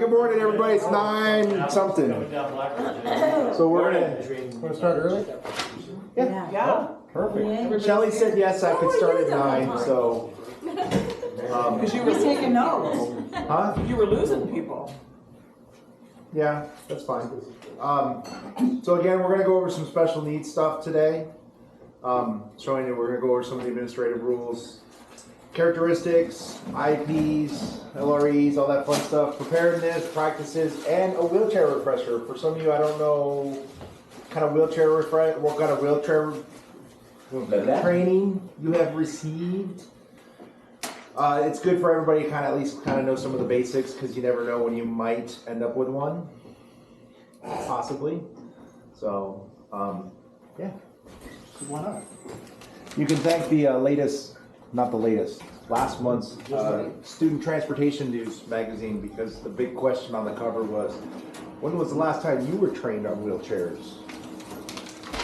good morning, everybody. It's 9 something. So we're gonna start early. Yeah. Perfect. Shelly said yes, I could start at 9. So. Because you were taking notes. Huh? You were losing people. Yeah, that's fine. So again, we're gonna go over some special needs stuff today. Showing you we're gonna go over some of the administrative rules, characteristics, IPs, LREs, all that fun stuff, preparedness, practices, and a wheelchair refresher. For some of you, I don't know what kind of wheelchair training you have received. It's good for everybody to kind of at least know some of the basics, because you never know when you might end up with one, possibly. So, yeah. Why not? You can thank the last month's Student Transportation News magazine, because the big question on the cover was, when was the last time you were trained on wheelchairs?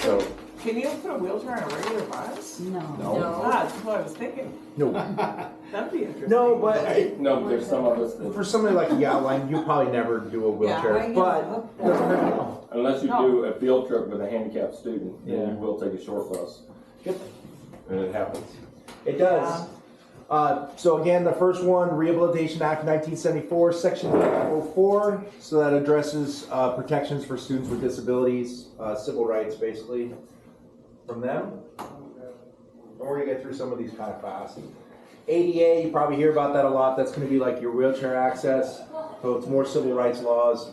So, can you put a wheelchair on a regular bus? No. That's what I was thinking. No. That'd be interesting. No, but no, there's some of us that, for somebody like you outlined, you probably never do a wheelchair, but doesn't hurt at all. unless you do a field trip with a handicapped student, then you will take a short bus. Yep. And it happens. It does. So again, the first one, Rehabilitation Act 1974, Section 804. So that addresses protections for students with disabilities, civil rights, basically, from them. And we're gonna get through some of these kind of fast. ADA, you probably hear about that a lot. That's going to be like your wheelchair access. So it's more civil rights laws.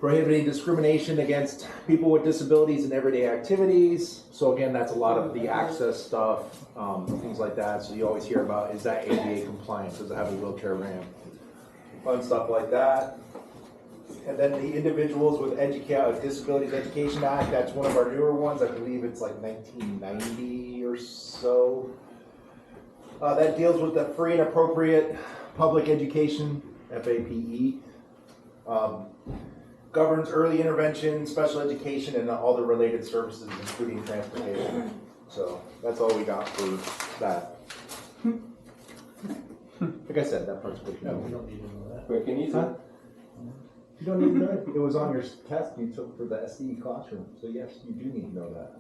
Prohibiting discrimination against people with disabilities in everyday activities. So again, that's a lot of the access stuff, things like that. So you always hear about, is that ADA compliant? Does it have a wheelchair ramp? Fun stuff like that. And then the Individuals with Disabilities Education Act, that's one of our newer ones. I believe it's like 1990 or so. That deals with the free and appropriate public education, FAPE. Governs early intervention, special education, and all the related services, including transportation. So that's all we got for that. Like I said, that part's pretty good. We don't need to know that. Quick and easy. Huh? You don't need to know it. It was on your test you took for the SE classroom. So yes, you do need to know that.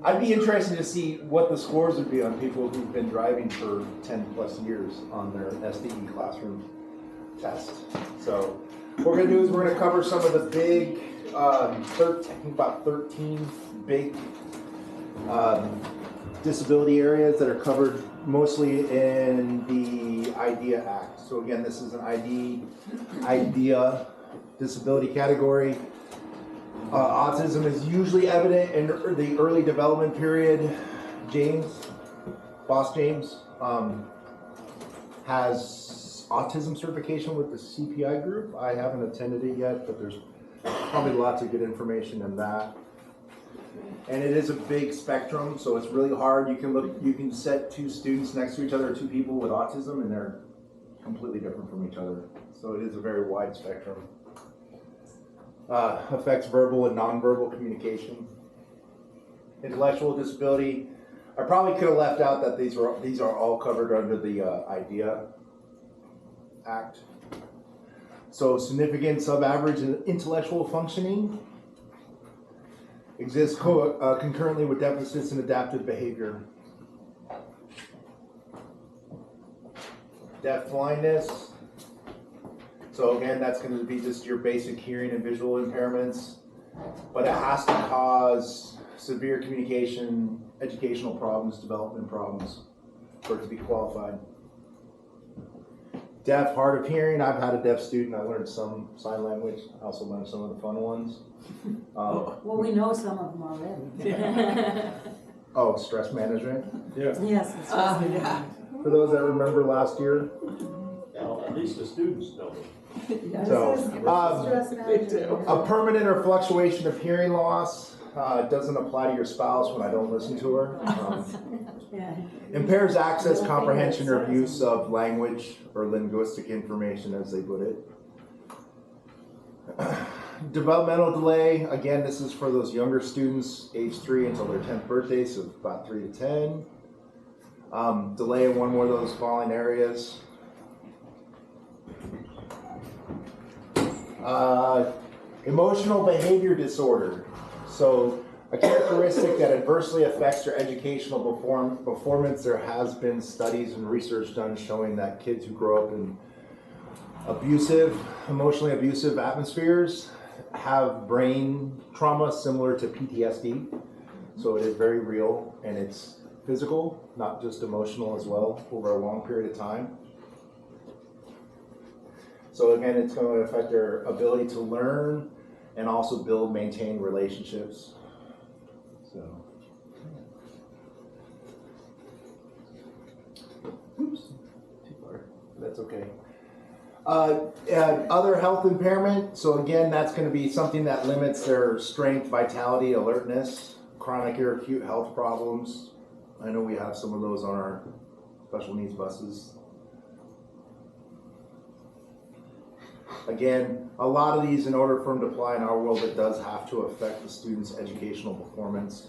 I'd be interested to see what the scores would be on people who've been driving for 10 plus years on their SDE classroom test. So what we're going to do is we're going to cover some of the big, I think about 13 big disability areas that are covered mostly in the IDEA Act. So again, this is an IDEA disability category. Autism is usually evident in the early development period. Boss James, has autism certification with the CPI group. I haven't attended it yet, but there's probably lots of good information in that. And it is a big spectrum, so it's really hard. You can set two students next to each other, two people with autism, and they're completely different from each other. So it is a very wide spectrum. Affects verbal and nonverbal communication. Intellectual disability. I probably could have left out that these are all covered under the IDEA Act. So significant sub-average intellectual functioning exists concurrently with deficits in adaptive behavior. Deaf blindness. So again, that's going to be just your basic hearing and visual impairments, but it has to cause severe communication, educational problems, development problems for it to be qualified. Deaf, hard of hearing. I've had a deaf student. I learned some sign language. I also learned some of the fun ones. Well, we know some of them already. Oh, stress management. Yeah. Yes. It's Yeah. For those that remember last year. Well, at least the students know it. So, They do. a permanent or fluctuation of hearing loss doesn't apply to your spouse when I don't listen to her. Yeah. Impairs access, comprehension, or use of language or linguistic information, as they put it. Developmental delay, again, this is for those younger students, age 3 until their 10th birthday, so about 3 to 10. Delay in one more of those following areas. Emotional behavior disorder. So a characteristic that adversely affects their educational performance. There has been studies and research done showing that kids who grow up in emotionally abusive atmospheres have brain trauma similar to PTSD. So it is very real, and it's physical, not just emotional as well, over a long period of time. So again, it's going to affect their ability to learn and also build, maintain relationships. So, oops, too far. That's okay. Other health impairment. So again, that's going to be something that limits their strength, vitality, alertness, chronic or acute health problems. I know we have some of those on our special needs buses. Again, a lot of these, in order for them to apply in our world, it does have to affect the student's educational performance.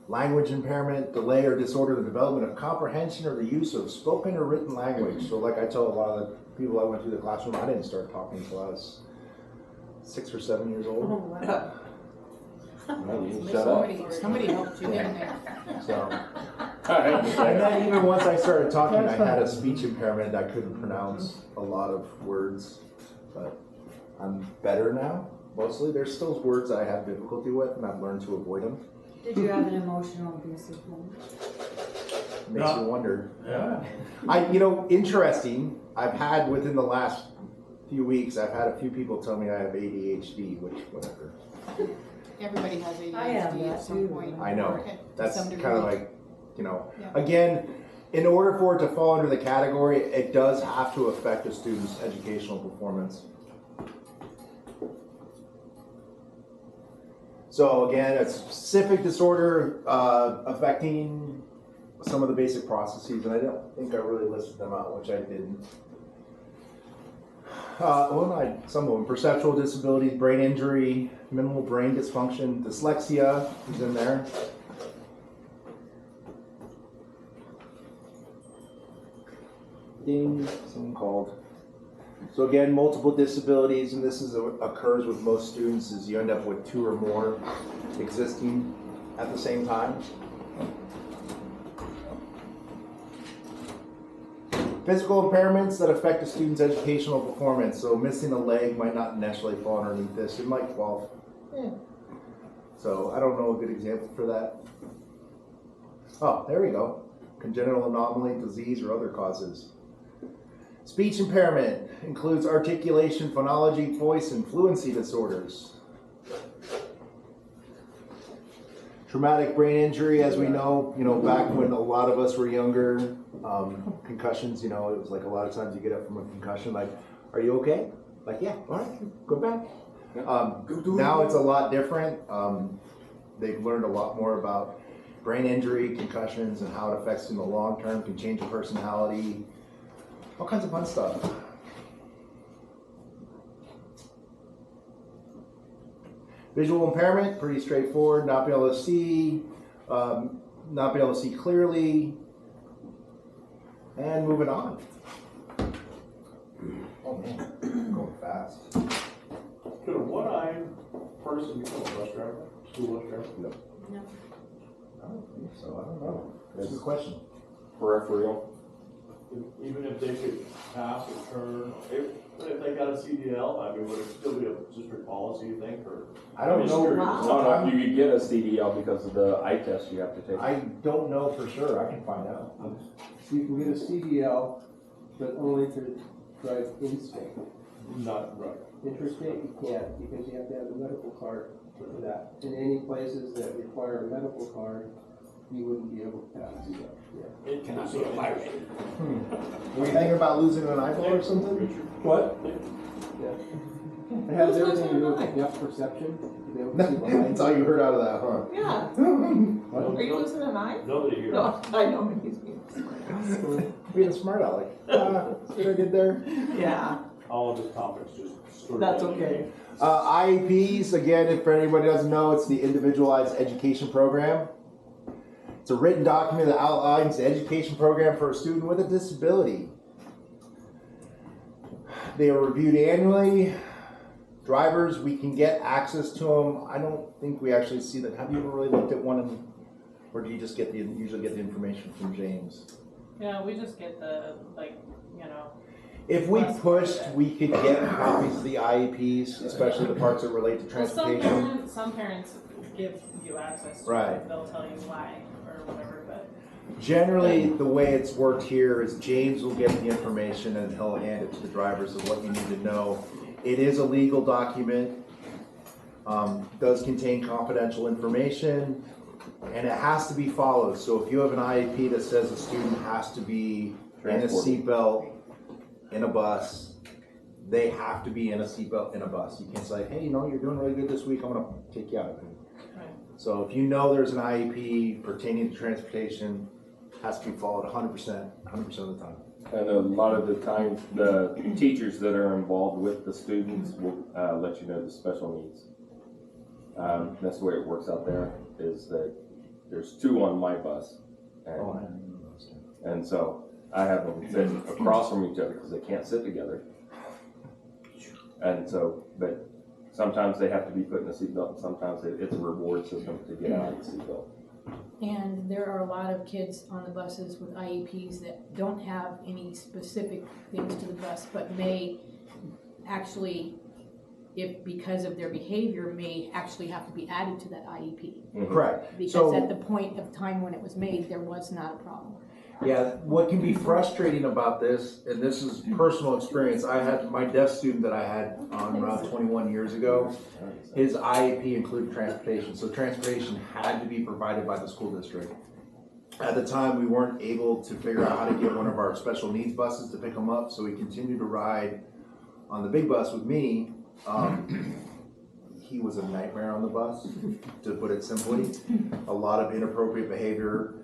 Language impairment, delay or disorder the development of comprehension or the use of spoken or written language. So like I tell a lot of the people I went through the classroom, I didn't start talking until I was 6 or 7 years old. wow. Well, you can shut up. Somebody helped you in there. So, and then even once I started talking, I had a speech impairment. I couldn't pronounce a lot of words, but I'm better now, mostly. There's still words I have difficulty with, and I've learned to avoid them. Did you have an emotional abusive moment? Makes you wonder. Yeah. Interesting, I've had within the last few weeks, I've had a few people tell me I have ADHD, which, whatever. Everybody has I have ADHD that at some too. point. I know. To That's some kind degree. of like, Yeah. again, in order for it to fall under the category, it does have to affect a student's educational performance. So again, a specific disorder affecting some of the basic processes, and I don't think I really listed them out, which I didn't. Some of them: perceptual disabilities, brain injury, minimal brain dysfunction, dyslexia is in there. Ding, someone called. So again, multiple disabilities, and this occurs with most students, is you end up with 2 or more existing at the same time. Physical impairments that affect a student's educational performance. So missing a leg might not necessarily fall underneath this. It might fall. So I don't know a good example for that. Oh, there we go. Congenital anomaly, disease, or other causes. Speech impairment includes articulation, phonology, voice, and fluency disorders. Traumatic brain injury, as we know, back when a lot of us were younger, concussions, it was like a lot of times you get up from a concussion, like, are you okay? Like, yeah, all right, go back. Now it's a lot different. They've learned a lot more about brain injury, concussions, and how it affects them in the long term, can change your personality, all kinds of fun stuff. Visual impairment, pretty straightforward, not being able to see, not being able to see clearly, and moving on. Oh man, going fast. Could a one-eyed person become a bus driver, school bus driver? No. No. I don't think so, I don't know. That's a good question. Peripheral. Even if they could pass or turn, if they got a CDL, I mean, would it still be a district policy, you think, or? I don't know. Wow. I don't know if you could get a CDL because of the eye test you have to take. I don't know for sure, I can find out. So you can get a CDL, but only to drive in-state. Not right. Interstate, you can't, because you have to have a medical card for that. In any places that require a medical card, you wouldn't be able to pass. Yeah. It cannot be a virus. Were you thinking about losing an eyeball or something? What? Yeah. It has Who's everything to do losing with an depth perception, to be able to see behind. That's all you heard out of that, huh? Yeah. Are you losing an eye? Nobody here. No, I know he's being smart. Being a smart aleck. See what I did there? Yeah, All of this topics just sort of. that's okay. IEPs, again, if anybody doesn't know, it's the Individualized Education Program. It's a written document that outlines the education program for a student with a disability. They are reviewed annually. Drivers, we can get access to them. I don't think we actually see that. Have you ever really looked at one, or do you just usually get the information from James? Yeah, we just get the, like, you know. If we pushed, we could get copies of the IEPs, especially the parts that relate to Well, transportation. some parents give you access to Right. it. They'll tell you why or whatever, but. Generally, the way it's worked here is James will get the information and he'll hand it to the drivers of what you need to know. It is a legal document, does contain confidential information, and it has to be followed. So if you have an IEP that says a student has to be in a Transported. seatbelt in a bus, they have to be in a seatbelt in a bus. You can't say, hey, you know, you're doing really good this week, I'm gonna take you out of it. Right. So if you know there's an IEP pertaining to transportation, has to be followed 100% of the time. And a lot of the times, the teachers that are involved with the students will let you know the special needs. That's the way it works out there, is that there's 2 on my bus. Oh, I And, didn't know those things. and so I have them sitting across from each other because they can't sit together. And so, but sometimes they have to be put in a seatbelt, and sometimes it's a reward system to get out of the seatbelt. And there are a lot of kids on the buses with IEPs that don't have any specific things to the bus, but may actually, if because of their behavior, may actually have to be added to that IEP. Correct. Because So- at the point of time when it was made, there was not a problem. Yeah, what can be frustrating about this, and this is personal experience, I had my deaf student that I had on Route 21 years ago. His IEP included transportation, so transportation had to be provided by the school district. At the time, we weren't able to figure out how to get one of our special needs buses to pick him up, so he continued to ride on the big bus with me. He was a nightmare on the bus, to put it simply. A lot of inappropriate behavior.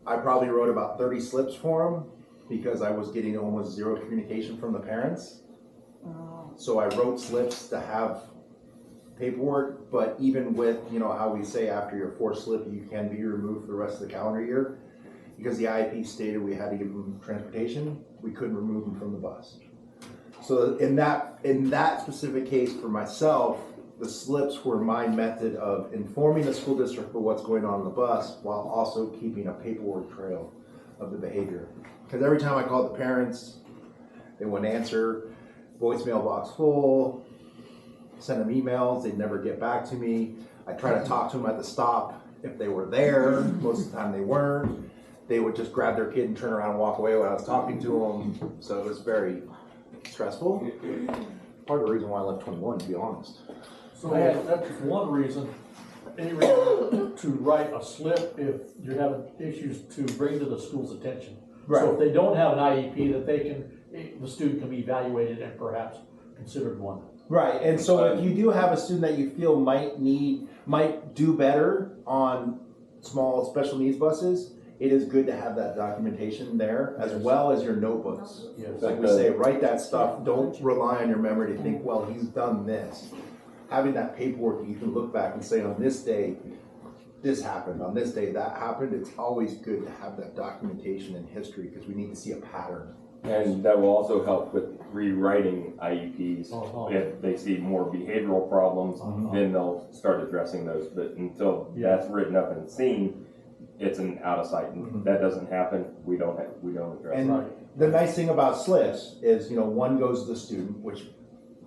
I probably wrote about 30 slips for him because I was getting almost zero communication from the parents. So I wrote slips to have paperwork, but even with, you know, how we say after your 4th slip, you can be removed for the rest of the calendar year. Because the IEP stated we had to give him transportation, we couldn't remove him from the bus. So in that specific case for myself, the slips were my method of informing the school district for what's going on the bus while also keeping a paperwork trail of the behavior. Because every time I called the parents, they wouldn't answer, voicemail box full, send them emails, they'd never get back to me. I try to talk to them at the stop if they were there, most of the time they weren't. They would just grab their kid and turn around and walk away while I was talking to them, so it was very stressful. Part of the reason why I left 21, to be honest. So that's one reason, any reason to write a slip if you're having issues to bring to the school's attention. So if they don't have an IEP, that the student can be evaluated and perhaps considered one. Right, and so if you do have a student that you feel might do better on small special needs buses, it is good to have that documentation there as well as your notebooks. Yes. Like we say, write that stuff, don't rely on your memory to think, well, he's done this. Having that paperwork, you can look back and say, on this day, this happened, on this day, that happened. It's always good to have that documentation and history because we need to see a pattern. And that will also help with rewriting IEPs. If they see more behavioral problems, then they'll start addressing those. But until that's written up and seen, it's an out of sight. And that doesn't happen, we don't address And it. the nice thing about slips is, you know, one goes to the student, which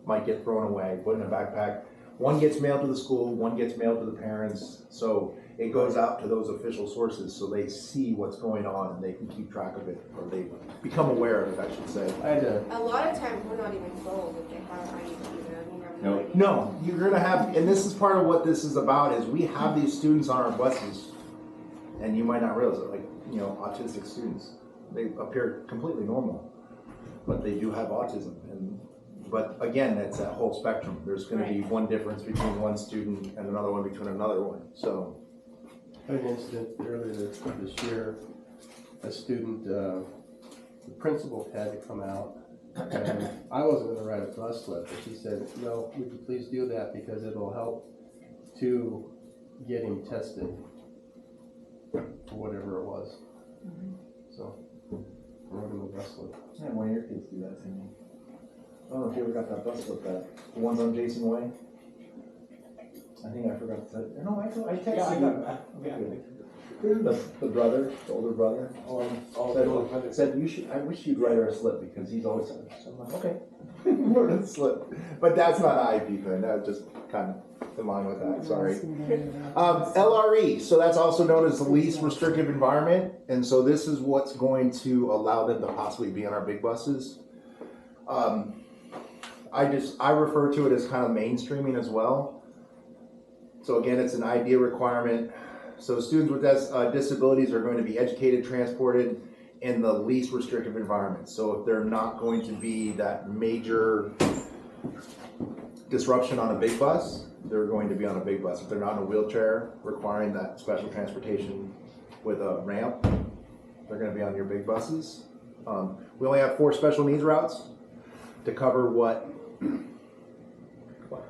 might get thrown away, put in a backpack. One gets mailed to the school, one gets mailed to the parents. So it goes out to those official sources so they see what's going on and they can keep track of it, or they become aware of it, I should say. A lot of times we're not even told if they have an IEP there. We have no idea. No, you're gonna have, and this is part of what this is about, is we have these students on our buses, and you might not realize it, like, you know, autistic students. They appear completely normal, but they do have autism. But again, it's that whole spectrum. There's gonna be one difference between one student and another one between another one, so. I had an incident earlier this year, a student, the principal had to come out, and I wasn't gonna write a bus slip, but she said, no, would you please do that because it'll help to get him tested for whatever it was. So, I wrote him a bus slip. Yeah, one of your kids do that to me. I don't know if you ever got that bus with that. The ones on Jason Way. I think I forgot to. No, I texted you. The brother, the older brother, said you should. I wish you'd write her a slip because he's always. So I'm like, okay, wrote a slip. But that's not an IEP thing. That was just kind of in line with that. Sorry. LRE. So that's also known as the least restrictive environment, and so this is what's going to allow them to possibly be on our big buses. I refer to it as kind of mainstreaming as well. So again, it's an ID requirement. So students with disabilities are going to be educated, transported in the least restrictive environment. So if they're not going to be that major disruption on a big bus, they're going to be on a big bus. If they're not in a wheelchair requiring that special transportation with a ramp, they're going to be on your big buses. We only have 4 special needs routes to cover what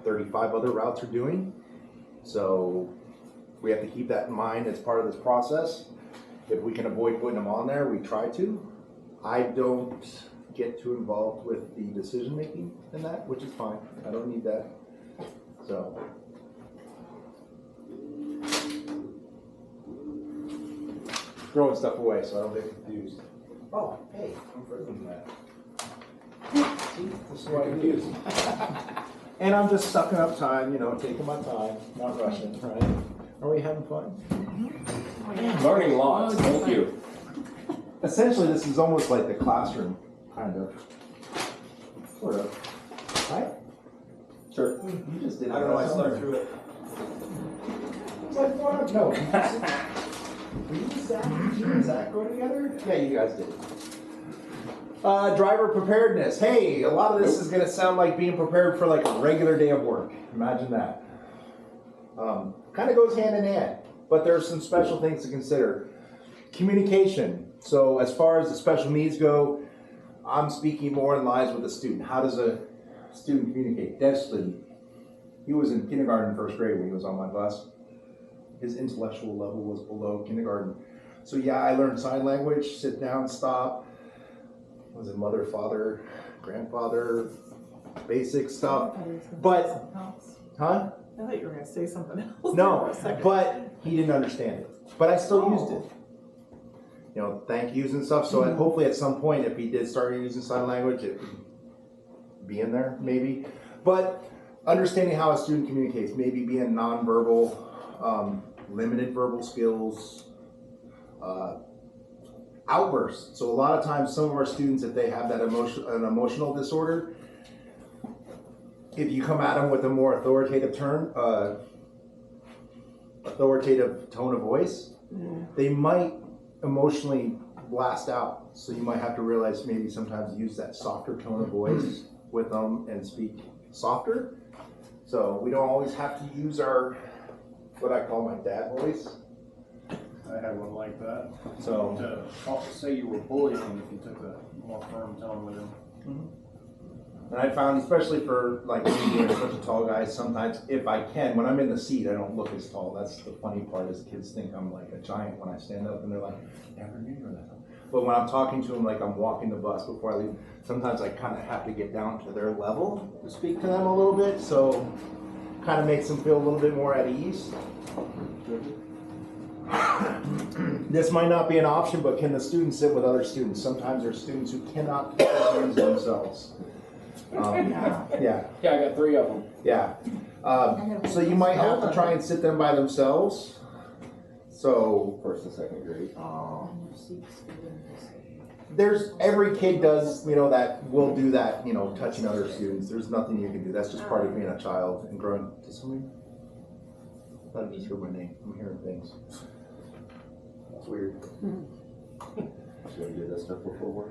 35 other routes are doing. So we have to keep that in mind as part of this process. If we can avoid putting them on there, we try to. I don't get too involved with the decision making in that, which is fine. I don't need that. So. Throwing stuff away so I don't get confused. Oh, hey, I'm further than that. See, this is why I'm confused. And I'm just sucking up time, taking my time, not rushing, right? Are we having fun? Learning lots, thank you. Essentially, this is almost like the classroom, kind of. Sort of. Right? Sure. You just did it. I don't know, I slept through it. It's like fun. No. Were you and Zach go together? Yeah, you guys did. Driver preparedness. Hey, a lot of this is going to sound like being prepared for like a regular day of work. Imagine that. Kind of goes hand in hand, but there's some special things to consider. Communication. So as far as the special needs go, I'm speaking more in lines with the student. How does a student communicate? Deaf student. He was in kindergarten, 1st grade when he was on my bus. His intellectual level was below kindergarten. So yeah, I learned sign language, sit down, stop. Was it mother, father, grandfather, basic stuff. But, huh? I thought you were gonna say something else. No, but he didn't understand it. But I still used it. Thank yous and stuff. So hopefully at some point, if he did start using sign language, it would be in there, maybe. But understanding how a student communicates, maybe being nonverbal, limited verbal skills, outbursts. So a lot of times, some of our students, if they have that an emotional disorder, if you come at them with a more authoritative tone of voice, they might emotionally blast out. So you might have to realize maybe sometimes use that softer tone of voice with them and speak softer. So we don't always have to use what I call my dad voice. I had one like that. So To say you were bullying him if you took a more firm tone with him. And I found, especially for like me being such a tall guy, sometimes if I can, when I'm in the seat, I don't look as tall. That's the funny part is kids think I'm like a giant when I stand up and they're like, never knew you were that tall. But when I'm talking to them like I'm walking the bus before I leave, sometimes I kind of have to get down to their level to speak to them a little bit. So kind of makes them feel a little bit more at ease. This might not be an option, but can the students sit with other students? Sometimes there's students who cannot keep their hands themselves. Yeah. Yeah, I got 3 of them. Yeah. So you might have to try and sit them by themselves. So 1st and 2nd grade. every kid does, that will do that, touching other students. There's nothing you can do. That's just part of being a child and growing. Does somebody? I thought I just heard my name. I'm hearing things. That's weird. Should I do this stuff before work?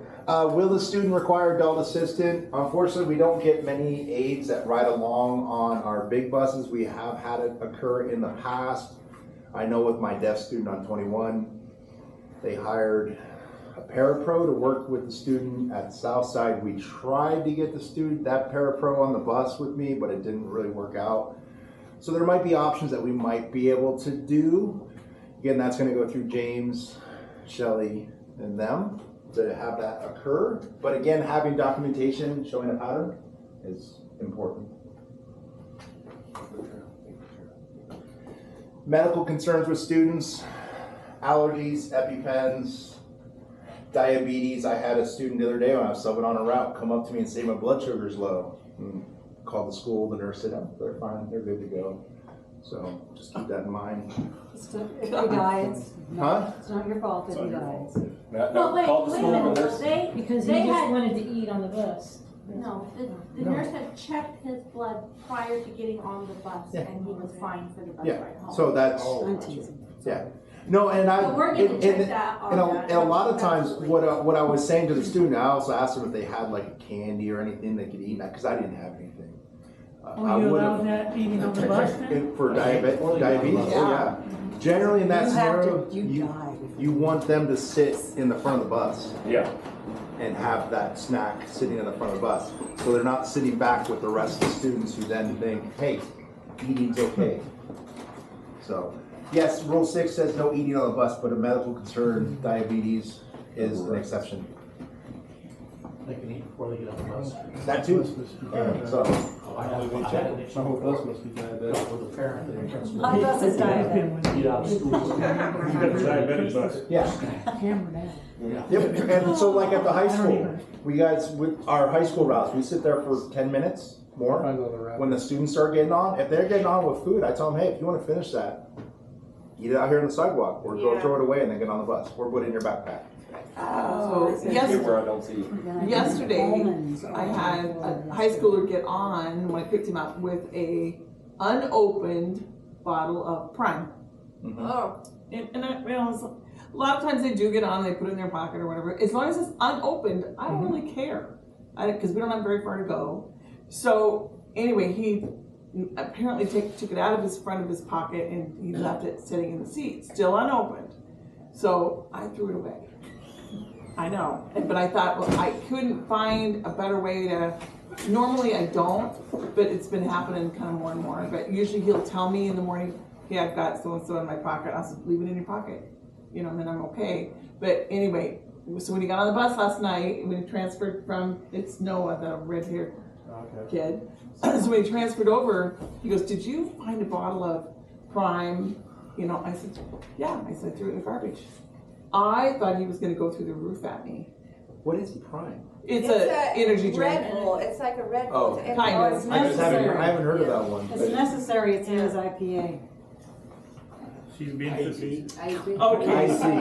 Will the student require adult assistant? Unfortunately, we don't get many aides that ride along on our big buses. We have had it occur in the past. I know with my deaf student on 21, they hired a parapro to work with the student at Southside. We tried to get that parapro on the bus with me, but it didn't really work out. So there might be options that we might be able to do. Again, that's going to go through James, Shelley, and them to have that occur. But again, having documentation showing a pattern is important. Medical concerns with students, allergies, EpiPens, diabetes. I had a student the other day when I was subbing on a route come up to me and say my blood sugar's low. Called the school, the nurse said, oh, they're fine, they're good to go. So just keep that in mind. If he dies, Huh? it's not your fault if he dies. No, call the school and nurse. Because he They just had- wanted to eat on the bus. No, the nurse had checked his blood prior to getting on the bus, Yeah. and he was fine for the bus Yeah, ride home. so that's, I'm teasing. yeah. No, and I, So we're gonna check that on that. and a lot of times, what I was saying to the student, I also asked them if they had like candy or anything they could eat, because I didn't have anything. I Oh, you would've- allow that eating on the bus then? For diabetes, oh yeah. Generally in that scenario, you want them to sit in the front of the bus Yeah, and have that snack sitting in the front of the bus. So they're not sitting back with the rest of the students who then think, hey, eating's okay. So, yes, Rule 6 says no eating on the bus, but a medical concern, diabetes is an exception. They can eat before they get on the bus. That too. So, I had an issue My whole bus must be diabetic. with a parent that entrance. My bus is diabetic. Eat out of school. You got a diabetic bus. yeah. Camera down. Yep, and so like at the high school, we guys, with our high school routes, we sit there for 10 minutes more. Depends on the route. When the students start getting on, if they're getting on with food, I tell them, hey, if you want to finish that, eat it out here on the sidewalk, or go Yeah. throw it away and then get on the bus, or put it in your backpack. Oh, get where I don't see. Yesterday, I had a high schooler get on when I picked him up with a unopened bottle of Prime. Oh, And I realized a lot of times they do get on, they put it in their pocket or whatever. As long as it's unopened, I don't really care. Because we don't have very far to go. So anyway, he apparently took it out of his front of his pocket and he left it sitting in the seat, still unopened. So I threw it away. I know, but I thought, well, I couldn't find a better way to, normally I don't, but it's been happening kind of more and more. But usually he'll tell me in the morning, hey, I've got so-and-so in my pocket. I'll say, leave it in your pocket, and then I'm okay. But anyway, so when he got on the bus last night, when he transferred from, it's Noah, the red-haired kid. So when he transferred over, he goes, did you find a bottle of Prime? I said, yeah. I said, I threw it in the garbage. I thought he was gonna go through the roof at me. What is Prime? It's a energy drink. Red Bull, it's like a Red Bull. Oh. It's- Kind of. It's I just haven't, necessary. I haven't heard of that one. It's but- necessary, it's in his IPA. She's being facetious. I Okay. see.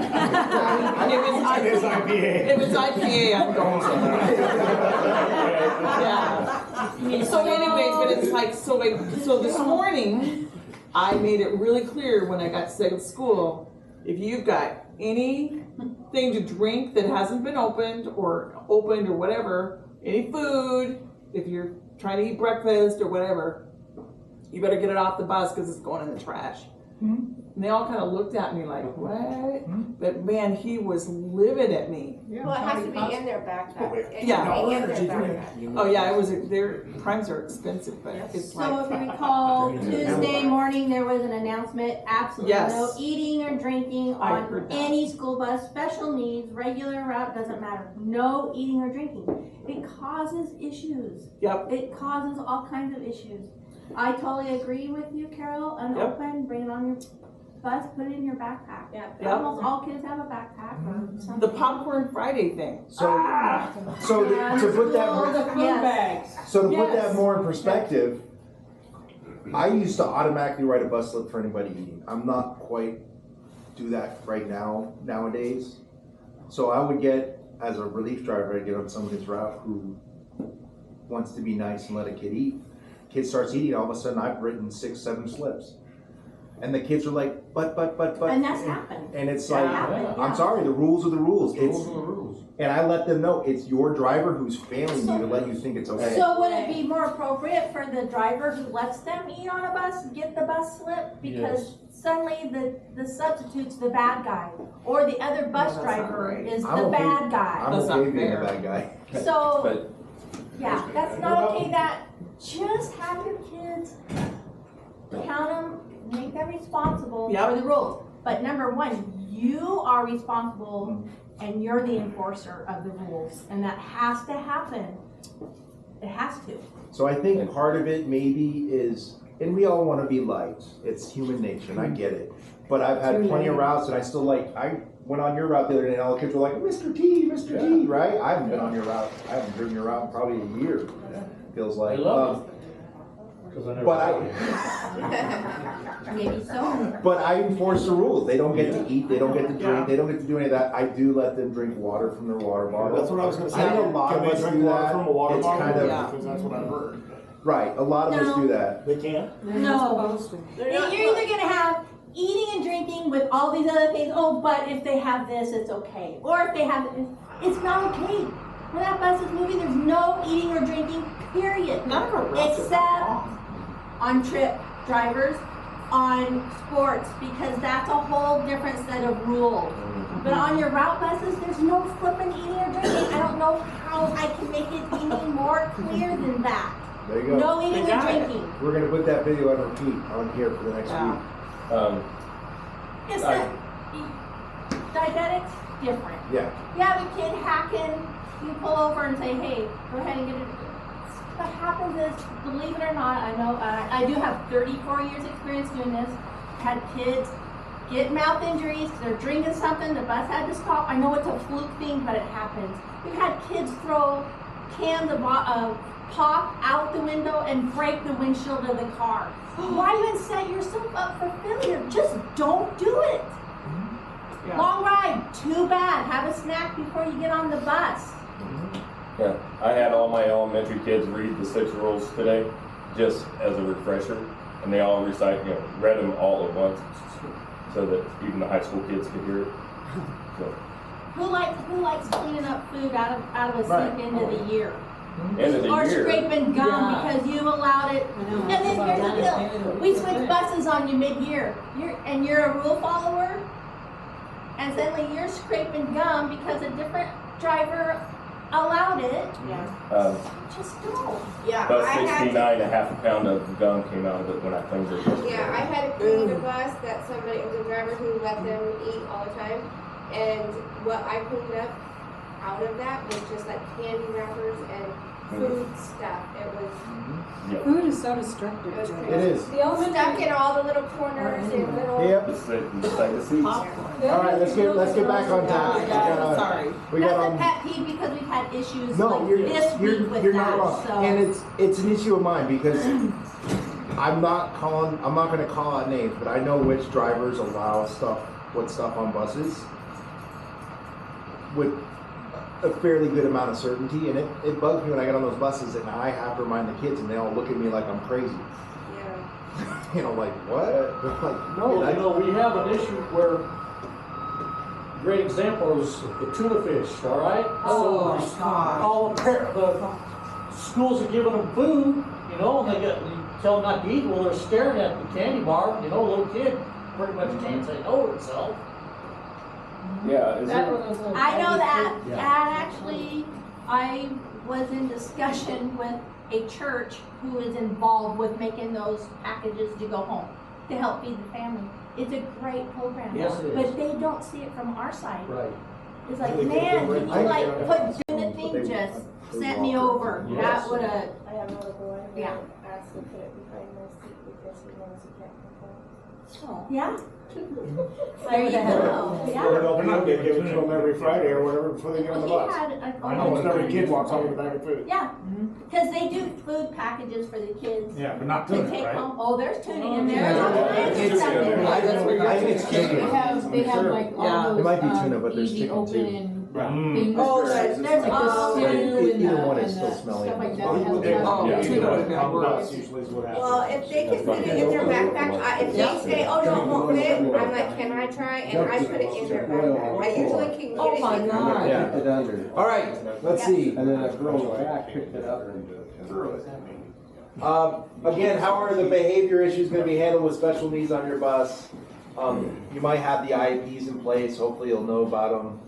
It is IPA. It was IPA, I'm going. Yeah. So anyway, but it's like, so this morning, I made it really clear when I got sick of school, if you've got anything to drink that hasn't been opened or whatever, any food, if you're trying to eat breakfast or whatever, you better get it off the bus because it's going in the trash. And they all kind of looked at me like, what? But man, he was livid at me. Well, it has to be in their backpack. It Yeah. can be in their backpack. Oh yeah, their primes are expensive, but it's So like, if you recall, Tuesday morning, there was an announcement, absolutely Yes. no eating or drinking I on heard that. any school bus, special needs, regular route, doesn't matter. No eating or drinking. It causes issues. yep, It causes all kinds of issues. I totally agree with you, Carol. Unopened, bring it on your bus, put it in your backpack. Yep. Almost all kids have a backpack or something. the popcorn Friday thing. So to put that, Or the food bags. so to put Yes. that more in perspective, I used to automatically write a bus slip for anybody eating. I'm not quite do that right now nowadays. So I would get, as a relief driver, I'd get on somebody's route who wants to be nice and let a kid eat. Kid starts eating, all of a sudden I've written 6, 7 slips. And the kids are like, but. And that's happened. And it's Yeah. like, Happened, I'm yeah. sorry, the rules are the rules. It's, Rules are the rules. and I let them know it's your driver who's failing you to let you think it's okay. So would it be more appropriate for the driver who lets them eat on a bus, get the bus slip? Because suddenly the substitute's the bad guy, or the other bus No, that's not driver right. is I'm the okay. bad guy. I'm That's okay not being fair. a bad guy. So, But yeah, that's not okay. That, just have your kids, count them, make them responsible Yep. for the rules. But number one, you are responsible and you're the enforcer of the rules, and that has to happen. It has to. So I think part of it maybe is, and we all want to be liked. It's human nature, and I get it. But I've had plenty of routes, and I still like. I went on your route the other day, and all the kids were like, "Mr. T, Mr. T," right? I haven't been on your route. I haven't driven your route in probably a year. Feels like. I love it. But Maybe so. But I enforce the rules. They don't get to eat. They don't get to drink. They don't get to do any of that. I do let them drink water from their water bottle. That's what I was gonna say. I think a lot Can of they us drink do water that. from a water It's bottle? kind of Because that's what I've heard. right. A lot of us do that. They can't? No. You're either gonna have eating and drinking with all these other things, oh, but if they have this, it's okay. Or if they have, it's not okay. When that bus is moving, there's no eating or drinking, period. None of our routes are Except that long. on trip drivers, on sports, because that's a whole different set of rules. But on your route buses, there's no flipping eating or drinking. I don't know how I can make it any more clear than that. There you go. No eating or drinking. We're gonna put that video on repeat on here for the next week. It's that diabetics, different. Yeah. You have a kid hacking, you pull over and say, hey, go ahead and get it. What happens is, believe it or not, I know, I do have 34 years experience doing this. Had kids get mouth injuries, they're drinking something, the bus had to stop. I know it's a fluke thing, but it happens. We've had kids throw cans of pop out the window and break the windshield of the car. Why even set yourself up for failure? Just don't do it. Yeah. Long ride, too bad. Have a snack before you get on the bus. Yeah, I had all my elementary kids read the 6 rules today, just as a refresher, and they all read them all at once, so that even the high school kids could hear it. So. Who likes cleaning up food out of a sink end of the year? End of the Or year. scraping gum because you allowed it. And then here's the deal. We switch buses on you mid-year. You're a rule follower, and suddenly you're scraping gum because a different driver allowed it. Just don't. Yeah, Bus I had 69, a half a pound of gum came out of it when I cleaned it yesterday. Yeah, I had a clean a bus that somebody, it was a driver who let them eat all the time. And what I cleaned up out of that was just like candy wrappers and food stuff. It was Food is so destructive, It was Joe. It is. stuck in all the little corners and little. Yep. Just like the seats. All right, let's get back on topic. Sorry. We got That's a pet peeve because we've had issues No, like this week with you're that. not wrong. So. And it's an issue of mine because I'm not gonna call out names, but I know which drivers allow stuff on buses with a fairly good amount of certainty, and it bugs me when I get on those buses and I have to remind the kids and they all look at me like I'm crazy. Yeah. Like, what? They're like, No, we have an issue where, great example is the tuna fish, all right? Oh, So, gosh. all the schools are giving them food, and you tell them not to eat, well, they're staring at the candy bar, a little kid pretty much can't say no to himself. Yeah, is there, I know that. Yeah. And actually, I was in discussion with a church who is involved with making those packages to go home to help feed the family. It's a great program. Yes, it is. But they don't see it from our side. Right. It's like, man, can you put doing the thing just sent me over. Yes. That would have, I have another boy. Yeah. Asked to put it behind my seat because he knows he can't control. yeah. There you go. Yeah. They're not gonna give it to them every Friday or whatever before they get on the Well, bus. he had a I know, almost every kid walks home with a bag of food. Yeah, because they do food packages for the kids Yeah, but not to tuna, take right? home. Oh, there's tuning in there. Yeah. There's all kinds of It's- stuff in there. I think it's They chicken. have like Yeah. all those, It might be tuna, but there's easy chicken, open too. and Mm. things. Oh, there's like all the Yeah, stew and either the, one is and still the smelly. stuff like that. Oh, Has yeah. that. Oh, Yeah, tuna would be on worse. bus usually is what happens. Well, if they can fit it in their backpack, if they say, oh no, it won't fit, I'm like, can I try? And I put it in their backpack. I usually can get Oh it my in. God. Yeah. Kicked it under. All right, let's see. And then a girl in the back picked it up and threw it. Again, how are the behavior issues going to be handled with special needs on your bus? You might have the IEPs in place. Hopefully, you'll know about them.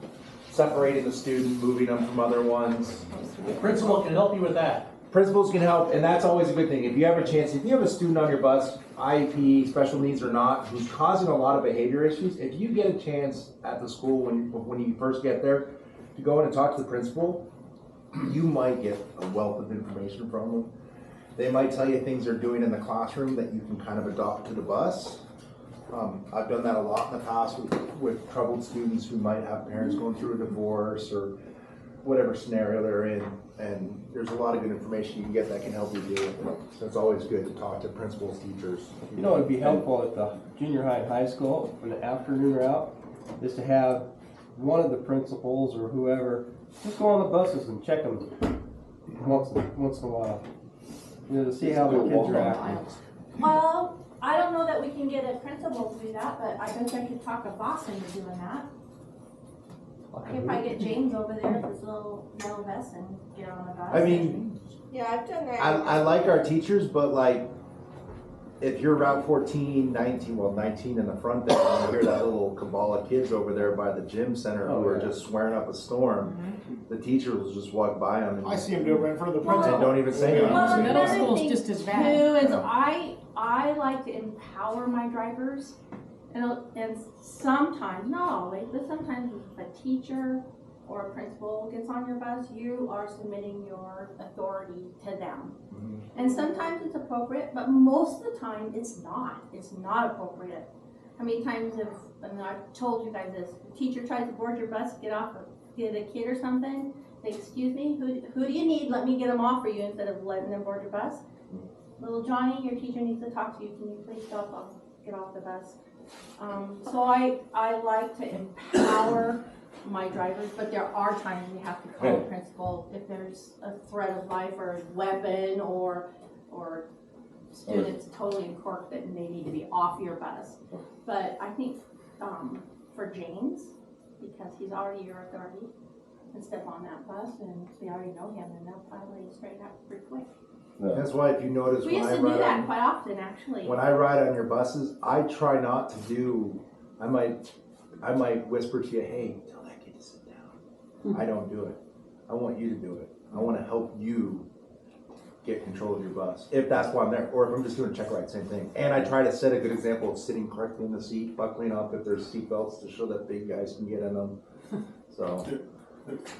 Separating the student, moving them from other ones. The principal can help you with that. Principals can help, and that's always a good thing. If you have a chance, if you have a student on your bus, IEP, special needs or not, who's causing a lot of behavior issues, if you get a chance at the school when you first get there to go in and talk to the principal, you might get a wealth of information from them. They might tell you things they're doing in the classroom that you can kind of adopt to the bus. I've done that a lot in the past with troubled students who might have parents going through a divorce or whatever scenario they're in, and there's a lot of good information you can get that can help you deal with it. So it's always good to talk to principals, teachers. You know, it'd be helpful at the junior high and high school, when the afternoon route, is to have one of the principals or whoever just go on the buses and check them once in a while. You know, to see how the kids are acting. Well, I don't know that we can get a principal to do that, but I guess I could talk a boss into doing that. I could probably get James over there with his little yellow vest and get on the bus. I mean, Yeah, I've done that. I like our teachers, but like, if you're Route 14, 19, well, 19 in the front there, and you hear that little cabal of kids over there by the gym center who are just swearing up a storm, the teachers will just walk by them I see him do it right in front of the and principal. don't even say Well, anything. Middle another school's thing just as too bad. is I like to empower my drivers, and sometimes, not always, but sometimes if a teacher or a principal gets on your bus, you are submitting your authority to them. And sometimes it's appropriate, but most of the time it's not. It's not appropriate. How many times and I've told you guys this, a teacher tries to board your bus, get a kid or something, say, excuse me, who do you need? Let me get them off for you instead of letting them board your bus. Little Johnny, your teacher needs to talk to you. Can you please get off the bus? So I like to empower my drivers, but there are times we have to call the principal if there's a threat of life or a weapon or students totally uncorked that they need to be off your bus. But I think for James, because he's already your authority, can step on that bus and they already know him and they'll probably straighten out pretty quick. That's why if you notice We used to do that quite often, actually. when I ride on your buses, I try not to do, I might whisper to you, hey, tell that kid to sit down. I don't do it. I want you to do it. I want to help you get control of your bus, if that's why I'm there, or if I'm just doing a check ride, same thing. And I try to set a good example of sitting correctly in the seat, buckling up if there's seat belts to show that big guys can get in them. So,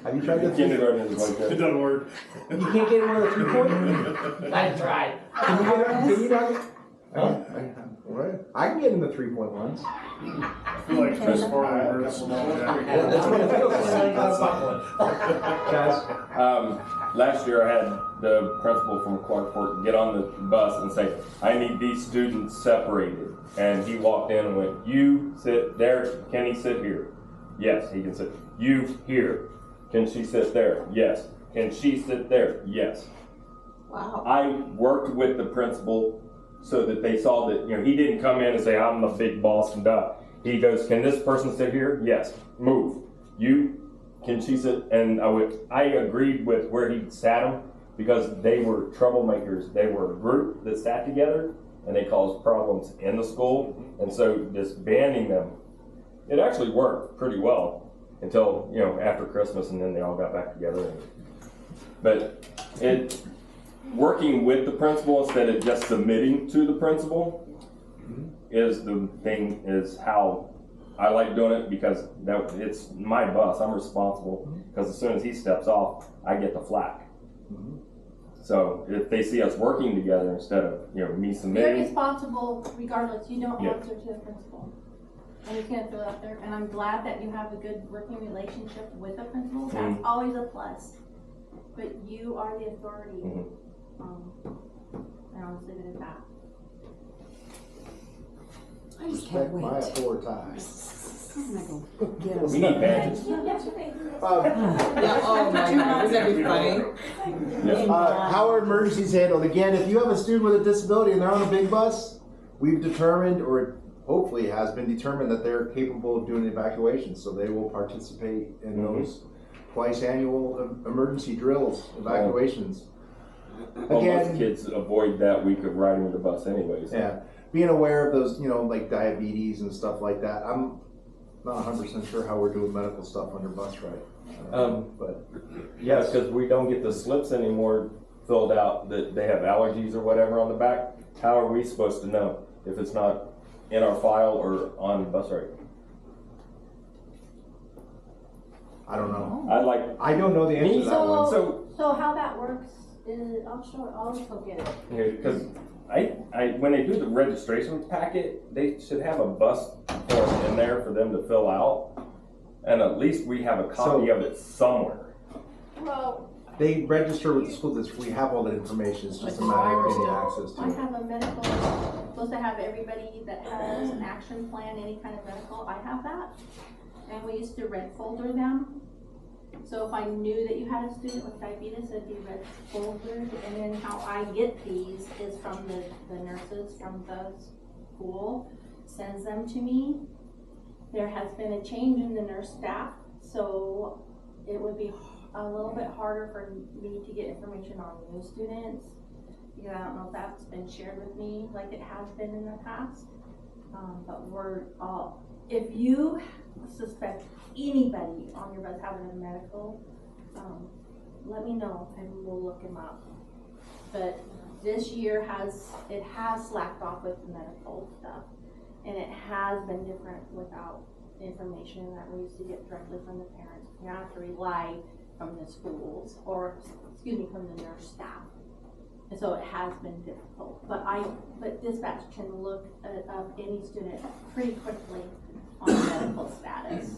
have you tried that? Kindergarten is like It that. doesn't work. You can't get in one of the 3-point? I tried. Can you not get? Right. I can get in the 3-point. I feel like Chris Farley hurts. That's what it feels like. Guys, Last year I had the principal from Clarkport get on the bus and say, I need these students separated. And he walked in and went, you sit there, can he sit here? Yes, he can sit. You here. Can she sit there? Yes. Can she sit there? Yes. Wow. I worked with the principal so that they saw that, he didn't come in and say, I'm the big boss and He goes, can this person sit here? Yes. Move. Can she sit? And I agreed with where he sat them because they were troublemakers. They were a group that sat together and they caused problems in the school. And so disbanding them, it actually worked pretty well until, after Christmas, and then they all got back together. But working with the principal instead of just submitting to the principal is how I like doing it, because it's my bus. I'm responsible, because as soon as he steps off, I get the flack. So if they see us working together instead of me You're submitting, responsible regardless. You don't Yeah. answer to the principal. And you can't throw it out there. And I'm glad that you have a good working relationship with the principal. That's always a plus. But you are the authority. And I'll just leave it at that. I just can't respect my wait. authority. I'm gonna go get we them. need badges. Yesterday. Yeah, oh my God, wouldn't that be funny? How are emergencies handled? Again, if you have a student with a disability and they're on a big bus, we've determined, or it hopefully has been determined, that they're capable of doing evacuations, so they will participate in those twice annual emergency drills, evacuations. Well, most Again, kids avoid that week of riding the bus anyways. yeah, being aware of those, like diabetes and stuff like that. I'm not 100% sure how we're doing medical stuff under bus ride. But Yes, because we don't get the slips anymore filled out that they have allergies or whatever on the back. How are we supposed to know if it's not in our file or on the bus ride? I don't know. I'd like I don't know the answer to that one. So So how that works is, I'll go get it. Because when they do the registration packet, they should have a bus form in there for them to fill out. And at least we have a copy of it somewhere. Well, They register with the school district. We have all the information. It's just a matter of getting access to I it. have a medical, supposed to have everybody that has an action plan, any kind of medical, I have that. And we used to red folder them. So if I knew that you had a student with diabetes, it'd be red foldered. And then how I get these is from the nurses from the school, sends them to me. There has been a change in the nurse staff, so it would be a little bit harder for me to get information on new students. Because I don't know if that's been shared with me like it has been in the past. But we're all, if you suspect anybody on your bus having a medical, let me know and we'll look them up. But this year has slacked off with the medical stuff. And it has been different without information that we used to get directly from the parents. We have to rely from the schools or, excuse me, from the nurse staff. And so it has been difficult. But dispatch can look up any student pretty quickly on medical status.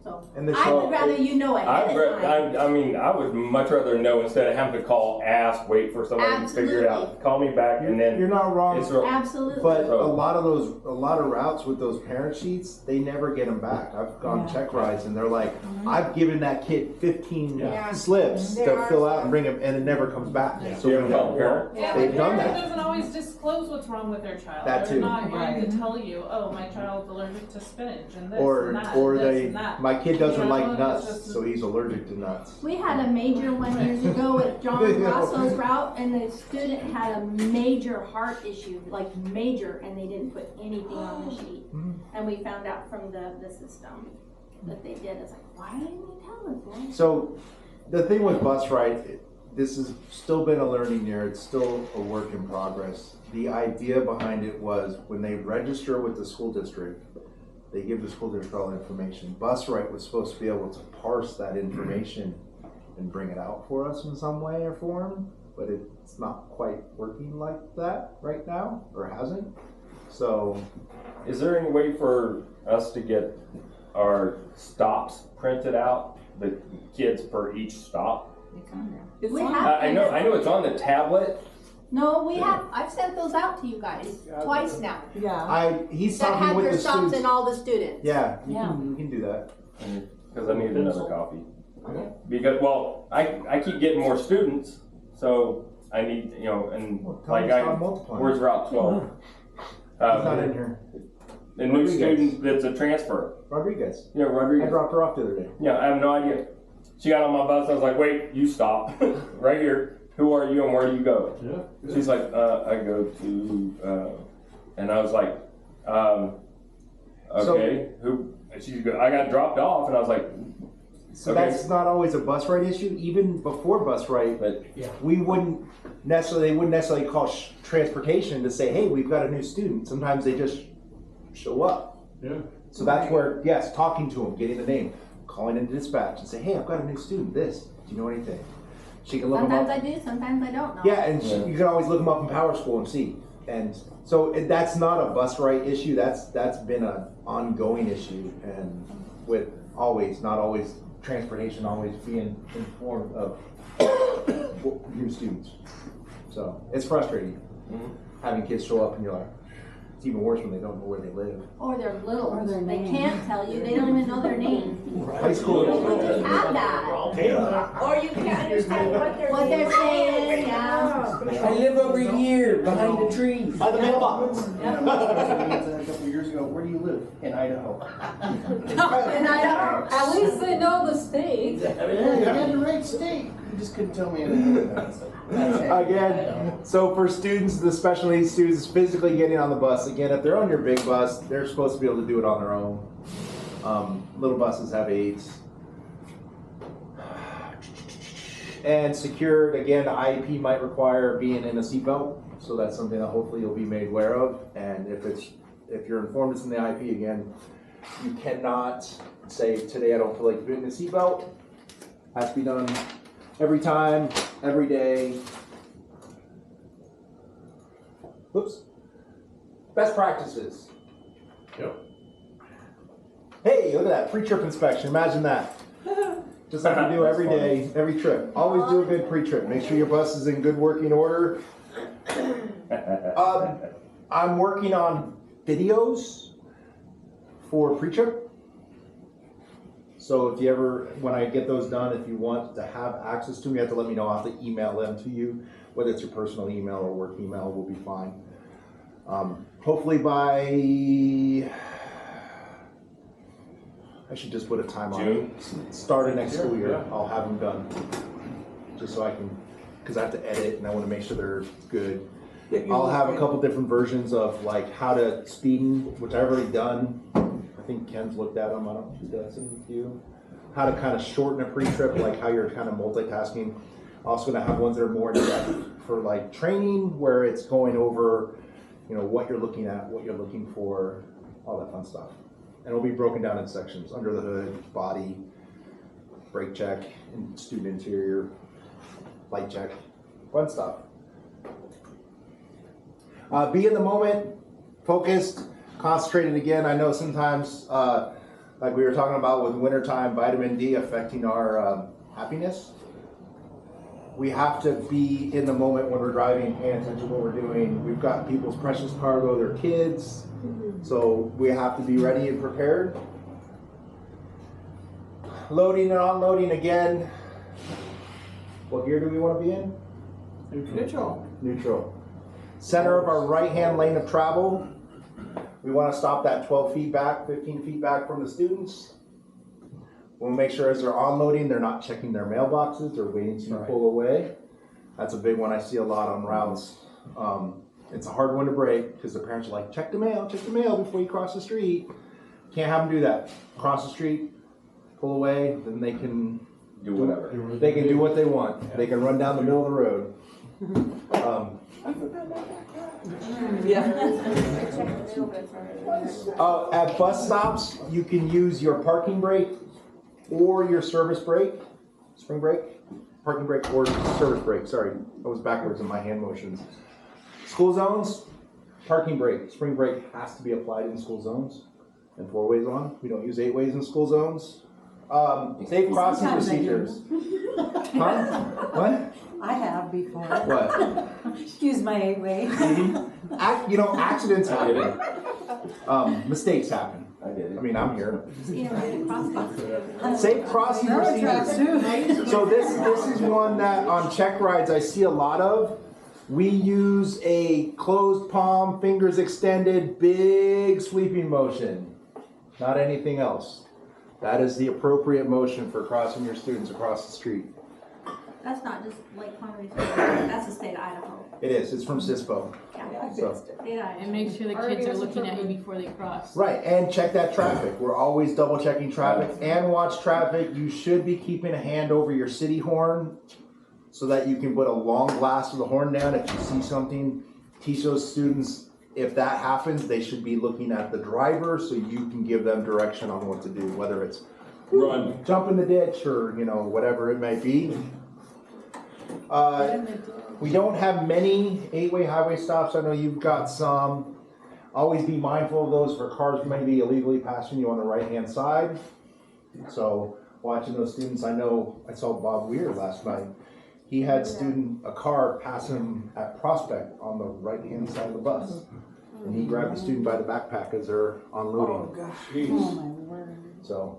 So And the I show- would rather you know ahead of time. I mean, I would much rather know instead of having to call, ask, wait for somebody to figure it out. Absolutely. Call me back and then You're not wrong. it's real. Absolutely. But a lot of routes with those parent sheets, they never get them back. I've gone check rides and they're like, I've given that kid 15 Yeah. slips There to are fill out some. and bring them, and it never comes back. So you haven't called the parent? Yeah, They've the done parent that. doesn't always disclose what's wrong with their child. That They're too. not going Right. to tell you, oh, my child's allergic to spinach and this Or and that or and this they, and that. my kid doesn't You know, like it's nuts, just- so he's allergic to nuts. We had a major one years ago with John Grasso's route, and the student had a major heart issue, like major, and they didn't put anything on the sheet. And we found out from the system that they did. It's like, why didn't you tell us? Why? So the thing with bus ride, this has still been a learning year. It's still a work in progress. The idea behind it was when they register with the school district, they give the school district all the information. Bus ride was supposed to be able to parse that information and bring it out for us in some way or form, but it's not quite working like that right now, or hasn't. So Is there any way for us to get our stops printed out, the kids per each stop? It's We on have- I know it's on the tablet. No, we have. I've sent those out to you guys twice now. Yeah. he's That talking have with your the stops students. and all the students. Yeah, you can do that. Because I need another copy. Because, well, I keep getting more students, so I need, and Well, tell like him to stop multiplying. where's Route 12? He's not in here. The new Rodriguez. student that's a transfer. Rodriguez. Yeah, I Rodriguez. dropped her off the other day. Yeah, I have no idea. She got on my bus, I was like, wait, you stop. Right here. Who are you and where do you go? Yeah. She's like, I go to, and I was like, okay, I got dropped off, and I was like, So okay. that's not always a bus ride issue. Even before bus ride, But they wouldn't necessarily call transportation to say, hey, we've got a new student. Sometimes they just show up. Yeah. So that's where, yes, talking to them, getting the name, calling into dispatch and say, hey, I've got a new student. Do you know anything? She can look them Sometimes up. I do, sometimes I don't know. Yeah, and you can always look them up in Power School and see. And so that's not a bus ride issue. That's been an ongoing issue, and with not always transportation always being informed of new students. So it's frustrating having kids show up and you're like, it's even worse when they don't know where they live. Or they're little, Or their they name. can't tell you, they don't even know their name. High school. We just had that. Or you can't understand What they're saying, yeah. I live over here behind the trees. By the mailbox. A couple of years ago, where do you live? In Idaho. And I don't, At least they know the state. Yeah, you got the right state. You just couldn't tell me anything about it. Again, so for students, the special needs students physically getting on the bus, again, if they're on your big bus, they're supposed to be able to do it on their own. Little buses have aids. And secured, again, the IEP might require being in a seatbelt, so that's something that hopefully you'll be made aware of. And if you're informed it's in the IEP, again, you cannot say, today I don't feel like doing the seatbelt. Has to be done every time, every day. Whoops. Best practices. Yep. Hey, look at that, pre-trip inspection, imagine that. Just like you do every day, every trip. Always do a good pre-trip. Make sure your bus is in good working order. I'm working on videos for pre-trip. So if you ever, when I get those done, if you want to have access to them, you have to let me know. I'll have to email them to you. Whether it's your personal email or work email will be fine. Hopefully by, I should just put a time on it. Start of next school year, Yeah. I'll have them done. Just so I can, because I have to edit and I want to make sure they're good. I'll have a couple different versions of like how to speeding, which I've already done. I think Ken's looked at them. I don't know if he does them with you. How to kind of shorten a pre-trip, like how you're kind of multitasking. Also going to have ones that are more in depth for like training, where it's going over, you know, what you're looking at, what you're looking for, all that fun stuff. And it'll be broken down in sections: under the hood, body, brake check, and student interior, light check, fun stuff. Be in the moment, focused, concentrated again. I know sometimes, like we were talking about with wintertime, vitamin D affecting our happiness. We have to be in the moment when we're driving, paying attention to what we're doing. We've got people's precious cargo, their kids, so we have to be ready and prepared. Loading and unloading again. What gear do we want to be in? Neutral. Neutral. Center of our right-hand lane of travel. We want to stop that 12 feet back, 15 feet back from the students. We'll make sure as they're unloading, they're not checking their mailboxes, they're waiting to pull away. That's a big one I see a lot on routes. It's a hard one to break because the parents are like, check the mail before you cross the street. Can't have them do that. Cross the street, pull away, then they can Do whatever. They can do what they want. Yeah. They can run down the middle of the road. At bus stops, you can use your parking brake or your service brake, spring brake, parking brake or service brake. Sorry, I was backwards in my hand motions. School zones, parking brake, spring brake has to be applied in school zones and 4 ways on. We don't use 8 ways in school zones. Safe crossing procedures. Huh? What? I have before. What? Excuse my 8-way. You know, accidents happen. Mistakes happen. I did it. I mean, I'm here. You know, Safe crossing procedures. So this is one that on check rides I see a lot of. We use a closed palm, fingers extended, big sweeping motion. Not anything else. That is the appropriate motion for crossing your students across the street. That's not just Lake Connery, that's the state of Idaho. It is. It's from CISPO. Yeah. So. State of Idaho. And make sure the kids are looking at you before they cross. Right, and check that traffic. We're always double checking traffic and watch traffic. You should be keeping a hand over your city horn so that you can put a long blast of the horn down if you see something. Teach those students, if that happens, they should be looking at the driver so you can give them direction on what to do, whether it's Run. jump in the ditch or, you know, whatever it may be. We don't have many 8-way highway stops. I know you've got some. Always be mindful of those for cars who may be illegally passing you on the right-hand side. So watching those students, I know I saw Bob Weir last night. He had a car pass him at Prospect on the right-hand side of the bus. And he grabbed the student by the backpack as they're unloading. Oh, gosh. Oh, my word. So,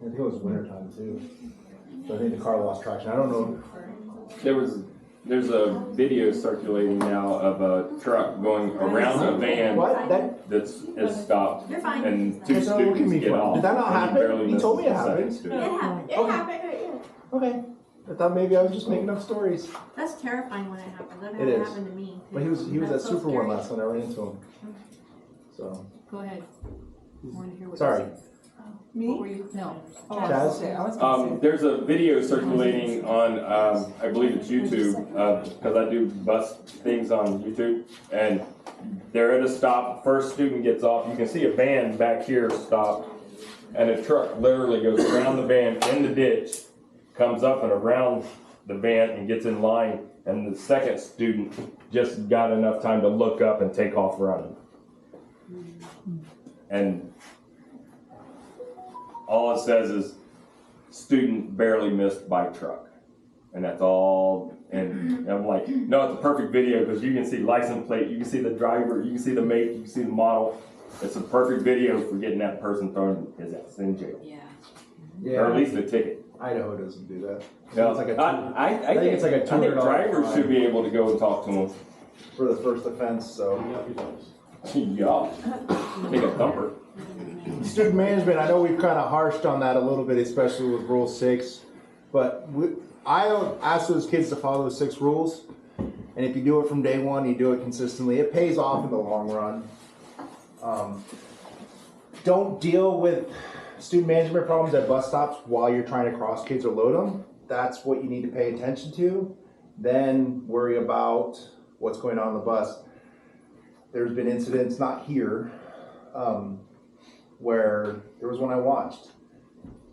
I think it was wintertime too. So I think the car lost traction. I don't know. There's a video circulating now of a truck going around a van What? that's stopped, You're fine. and 2 It's not looking students me get fun. off. Did that not and he happen? barely He told me it misses the happened. second It student. happened, it Okay. happened, yeah. Okay. I thought maybe I was just making up stories. That's terrifying when it happens, that It is. happened to me. But he was at That's so Super One scary. last night. I ran into him. So Go ahead. I want to hear what sorry. you said. Me? What were you? No. Oh, I was gonna say, I was gonna say. There's a video circulating on, I believe it's YouTube, because I do bus things on YouTube, and they're at a stop. First student gets off. You can see a van back here stopped, and a truck literally goes around the van in the ditch, comes up and around the van and gets in line, and the second student just got enough time to look up and take off running. And all it says is student barely missed by truck. And that's all. And I'm like, no, it's a perfect video because you can see license plate, you can see the driver, you can see the make, you can see the model. It's a perfect video for getting that person thrown his ass in jail. Yeah. Or at least a ticket. Idaho doesn't do that. No, It's like a I think it's like a I think $200 drivers fine. should be able to go and talk to them. for the first offense, so. Yeah. Take a thumper. Student management, I know we've kind of harshed on that a little bit, especially with Rule 6, but I ask those kids to follow those 6 rules, and if you do it from day one, you do it consistently, it pays off in the long run. Don't deal with student management problems at bus stops while you're trying to cross kids or load them. That's what you need to pay attention to. Then worry about what's going on the bus. There's been incidents, not here, where there was one I watched.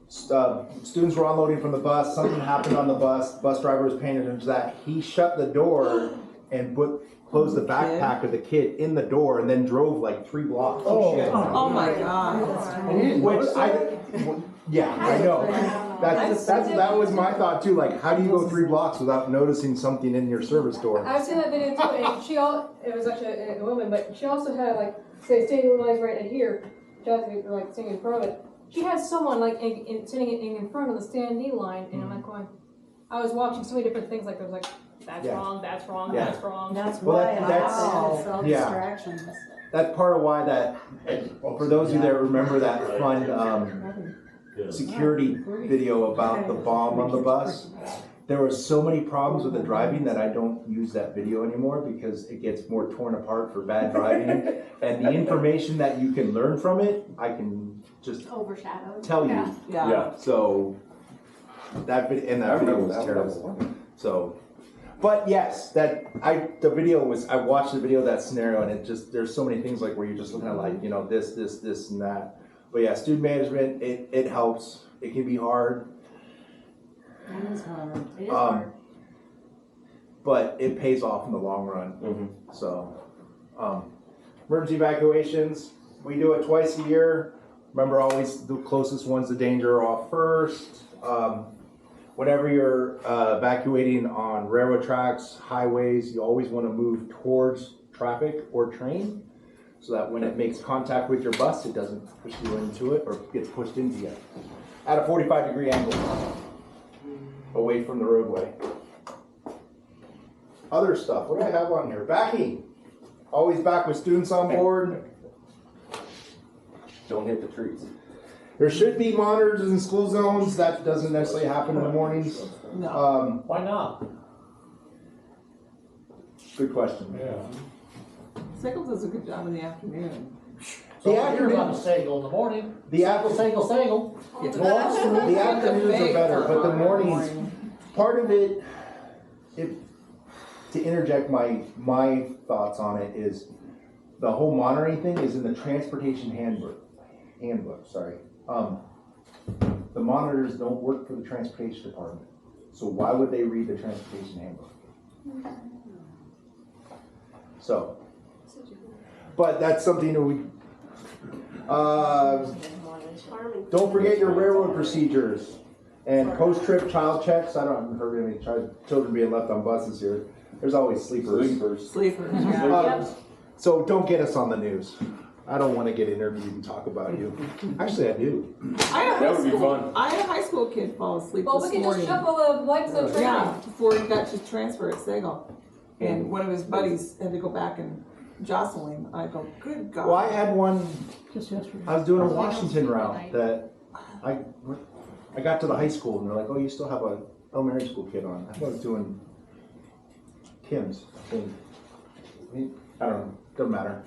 Students were unloading from the bus, something happened on the bus driver was paying attention to that. He shut the door and closed the backpack of the kid in the door and then drove like 3 blocks. Oh my God. Yeah, I know. That was my thought too. Like, how do you go 3 blocks without noticing something in your service door? I've seen that video too, and it was actually a woman, but she also had like, say, standing lines right in here. She has to be like sitting in front of it. She has someone like sitting in front of the standee line, and I'm like going, I was watching so many different things, like there was like, that's wrong, that's wrong, Yeah. that's wrong. That's Well, why it happens, it's all yeah. distractions. That's part of why for those of you that remember that fun security video about the bomb on the bus, there were so many problems with the driving that I don't use that video anymore because it gets more torn apart for bad driving. And the information that you can learn from it, I can just Overshadowed. tell you. Yeah. So that video was terrible. So, but yes, I watched the video of that scenario, and it just, there's so many things like where you're just looking at like, this and that. But yeah, student management, it helps. It can be hard. It is hard. It is hard. But it pays off in the long run. Mm-hmm. So, emergency evacuations, we do it twice a year. Remember, always the closest ones to danger are off first. Whenever you're evacuating on railroad tracks, highways, you always want to move towards traffic or train so that when it makes contact with your bus, it doesn't push you into it or gets pushed into you. At a 45-degree angle, away from the roadway. Other stuff, what do I have on here? Backing. Always back with students on board. Don't hit the trees. There should be monitors in school zones. That doesn't necessarily happen in the mornings. No. Why not? Good question. Yeah. Sickles does a good job in the afternoon. So here's on the Sagal in the morning. The Sagal. the afternoons are better, but the mornings, part of it, to interject my thoughts on it is the whole monitoring thing is in the transportation handbook, sorry. The monitors don't work for the transportation department. So why would they read the transportation handbook? So, but that's something that we, don't forget your railroad procedures and post-trip child checks. I haven't heard of any children being left on buses here. There's always sleepers. Sleepers, yeah. So don't get us on the news. I don't want to get interviewed and talk about you. Actually, I do. That would be fun. I had a high school kid fall asleep Well, this we can morning. just shuffle the legs and train. Yeah, before he got to transfer at Sagal. And one of his buddies had to go back and jostle him. I go, good God. Well, I had one, Just yesterday. I was doing a Washington route that I got to the high school and they're like, oh, you still have a elementary school kid on. I thought I was doing Kim's. I don't know, doesn't matter.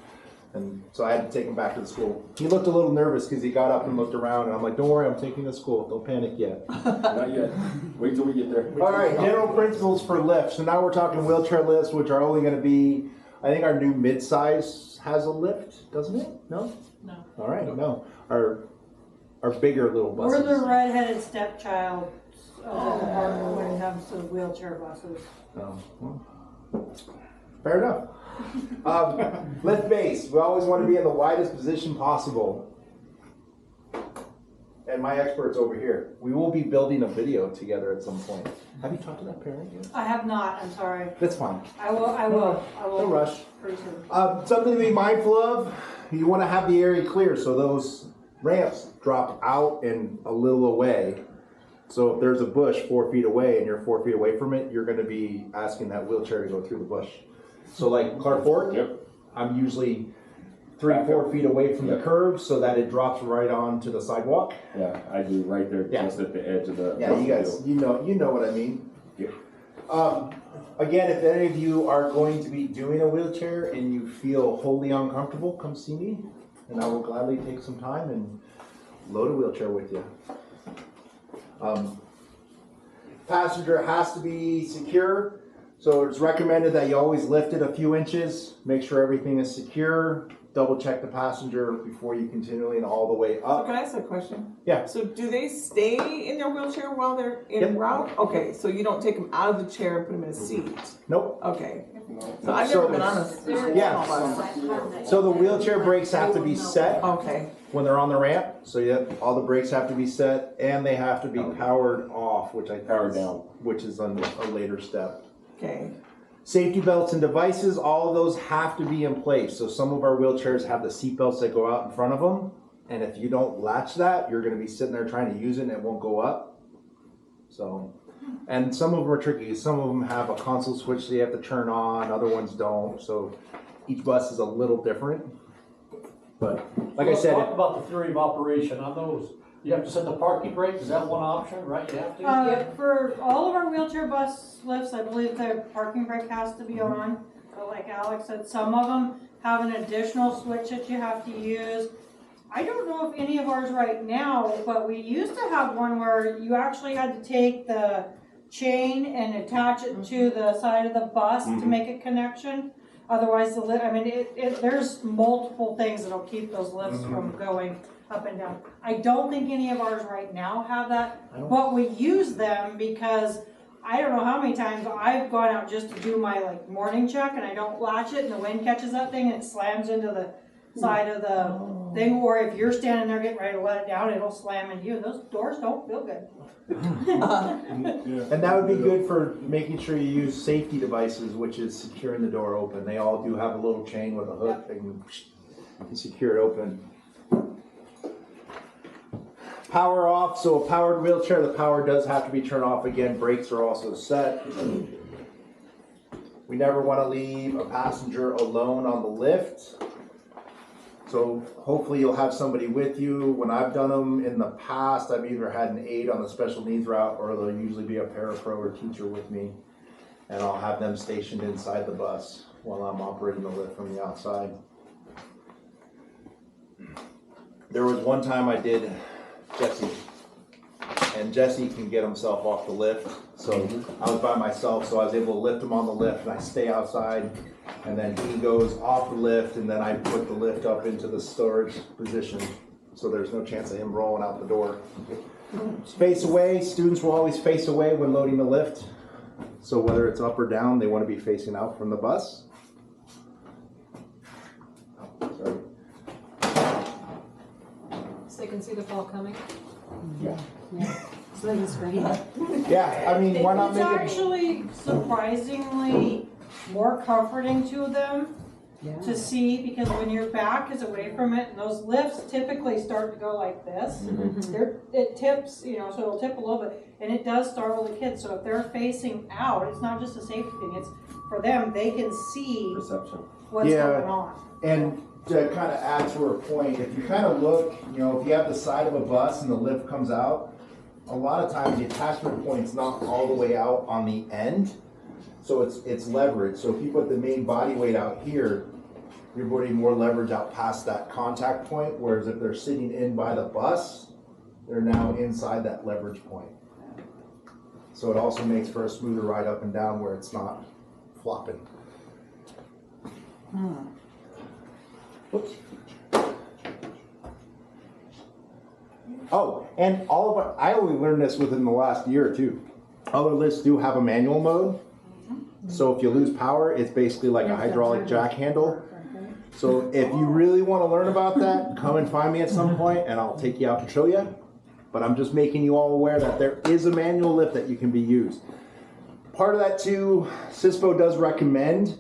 And so I had to take him back to the school. He looked a little nervous because he got up and looked around and I'm like, don't worry, I'm taking you to school. Don't panic yet. Not yet. Wait till we get there. All right, general principles for lifts. So now we're talking wheelchair lifts, which are only going to be, I think our new mid-size has a lift, doesn't it? No? No. All right, no. Our bigger little buses. Or the redheaded stepchild department when it comes to wheelchair buses. Fair enough. Lift base. We always want to be in the widest position possible. And my expert's over here. We will be building a video together at some point. Have you talked to that parent yet? I have not, I'm sorry. That's fine. I will. No rush. Pretty soon. Something to be mindful of, you want to have the area clear so those ramps drop out and a little away. So if there's a bush 4 feet away and you're 4 feet away from it, you're going to be asking that wheelchair to go through the bush. So like Clark Fork, I'm usually 3-4 feet away from the curb so that it drops right onto the sidewalk. Yeah, I do right there, just at the edge of the. Yeah, you guys, you know what I mean. Again, if any of you are going to be doing a wheelchair and you feel wholly uncomfortable, come see me, and I will gladly take some time and load a wheelchair with you. Passenger has to be secure, so it's recommended that you always lift it a few inches, make sure everything is secure, double check the passenger before you continually all the way So up. can I ask a question? Yeah. So do they stay in their wheelchair while they're en route? Okay, so you don't take them out of the chair and put them in a seat? Nope. Okay. So I've never been on a Yeah. bus. So the wheelchair brakes have to be set Okay. when they're on the ramp. So all the brakes have to be set and they have to be powered off, which I think Powered down. which is on a later step. Okay. Safety belts and devices, all of those have to be in place. So some of our wheelchairs have the seat belts that go out in front of them. And if you don't latch that, you're going to be sitting there trying to use it and it won't go up. So, and some of them are tricky. Some of them have a console switch that you have to turn on. Other ones don't. So each bus is a little different. But like I said, Talk about the theory of operation on those. You have to set the parking brake, is that one option, right? You have to? For all of our wheelchair bus lifts, I believe the parking brake has to be on. But like Alex said, some of them have an additional switch that you have to use. I don't know if any of ours right now, but we used to have one where you actually had to take the chain and attach it to the side of the bus to make a connection. Otherwise, the lift, I mean, there's multiple things that'll keep those lifts from going up and down. I don't think any of ours right now have that, but we use them because I don't know how many times I've gone out just to do my like morning check and I don't latch it and the wind catches that thing and it slams into the side of the thing, or if you're standing there getting ready to let it down, it'll slam into you. Those doors don't feel good. and that would be good for making sure you use safety devices, which is securing the door open. They all do have a little chain with a hook that can secure it open. Power off, so a powered wheelchair, the power does have to be turned off again. Brakes are also set. We never want to leave a passenger alone on the lift. So hopefully you'll have somebody with you. When I've done them in the past, I've either had an aide on the special needs route or there'll usually be a parapro or teacher with me. And I'll have them stationed inside the bus while I'm operating the lift from the outside. There was one time I did Jesse, and Jesse can get himself off the lift. So I was by myself, so I was able to lift him on the lift and I stay outside. And then he goes off the lift, and then I put the lift up into the storage position, so there's no chance of him rolling out the door. Face away, students will always face away when loading the lift. So whether it's up or down, they want to be facing out from the bus. Sorry. So they can see the fall coming. Yeah. So they can scream. Yeah, I mean, why not It's make it? actually surprisingly more comforting to them to see, because when your back is away from it, and those lifts typically start to go like this, it tips, you know, so it'll tip a little bit, and it does startle the kids. So if they're facing out, it's not just a safety thing, it's for them, they can see what's going on. And to kind of add to her point, if you kind of look, you know, if you have the side of a bus and the lift comes out, a lot of times the attachment point's not all the way out on the end. So it's leverage. So if you put the main body weight out here, you're putting more leverage out past that contact point. Whereas if they're sitting in by the bus, they're now inside that leverage point. So it also makes for a smoother ride up and down where it's not flopping. Whoops. Oh, and all of I only learned this within the last year or two. Other lifts do have a manual mode. So if you lose power, it's basically like a hydraulic jack handle. So if you really want to learn about that, come and find me at some point and I'll take you out and show you. But I'm just making you all aware that there is a manual lift that you can be used. Part of that too, CISPO does recommend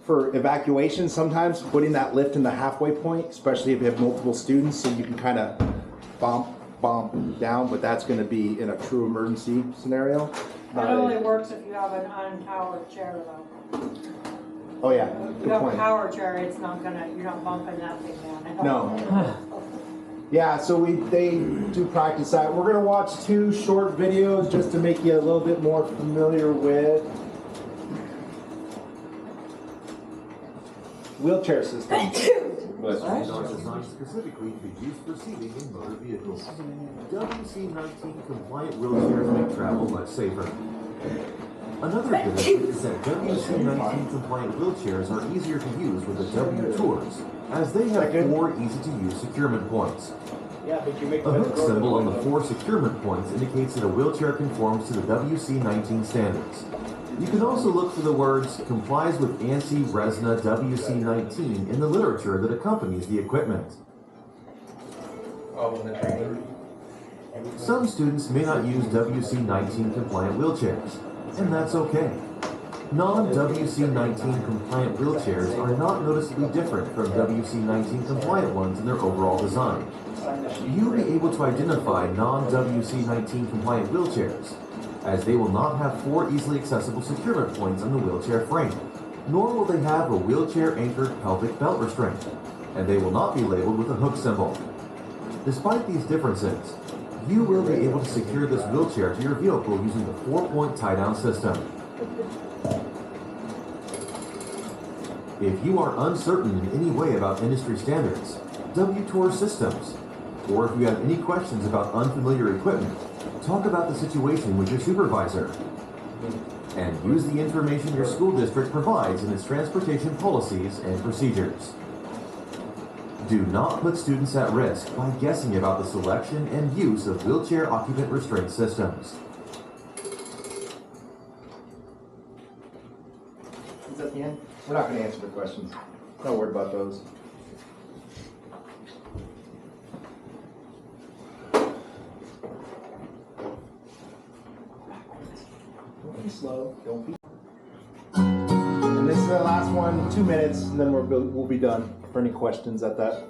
for evacuation sometimes putting that lift in the halfway point, especially if you have multiple students, so you can kind of bump down, but that's going to be in a true emergency scenario. It only works if you have an unpowered chair though. Oh yeah, If good you have a point. power chair, it's not gonna, you're not bumping that thing down. No. Yeah, so they do practice that. We're gonna watch 2 short videos just to make you a little bit more familiar with wheelchair systems. Are designed specifically to be used for seating in motor vehicles. WC19 compliant wheelchairs make travel much safer. Another benefit is that WC19 compliant wheelchairs are easier to use with the W Tours, as they have 4 easy-to-use securement points. Yeah, but you make A hook symbol on the 4 securement points indicates that a wheelchair conforms to the WC19 standards. You can also look for the words complies with ANSI RESNA WC19 in the literature that accompanies the equipment. Some students may not use WC19 compliant wheelchairs, and that's okay. Non-WC19 compliant wheelchairs are not noticeably different from WC19 compliant ones in their overall design. You'll be able to identify non-WC19 compliant wheelchairs, as they will not have 4 easily accessible securement points on the wheelchair frame, nor will they have a wheelchair-anchored pelvic belt restraint, and they will not be labeled with a hook symbol. Despite these differences, you will be able to secure this wheelchair to your vehicle using the 4-point tie-down system. If you are uncertain in any way about industry standards, W-Tour systems, or if you have any questions about unfamiliar equipment, talk about the situation with your supervisor. And use the information your school district provides in its transportation policies and procedures. Do not put students at risk by guessing about the selection and use of wheelchair occupant restraint systems. Is that the end? We're not going to answer the questions. Don't worry about those. Don't be slow. Don't be. And this is the last one, 2 minutes, and then we'll be done for any questions at that.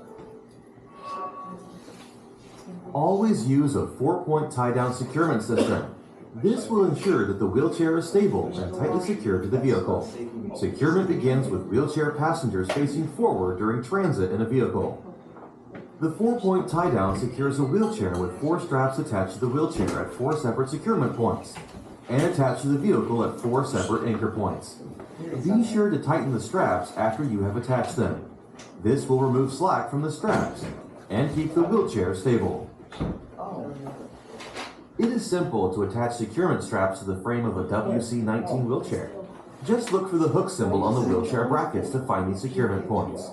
Always use a 4-point tie-down securement system. This will ensure that the wheelchair is stable and tightly secured to the vehicle. Securement begins with wheelchair passengers facing forward during transit in a vehicle. The 4-point tie-down secures a wheelchair with 4 straps attached to the wheelchair at 4 separate securement points, and attached to the vehicle at 4 separate anchor points. Be sure to tighten the straps after you have attached them. This will remove slack from the straps and keep the wheelchair stable. It is simple to attach securement straps to the frame of a WC19 wheelchair. Just look for the hook symbol on the wheelchair brackets to find these securement points.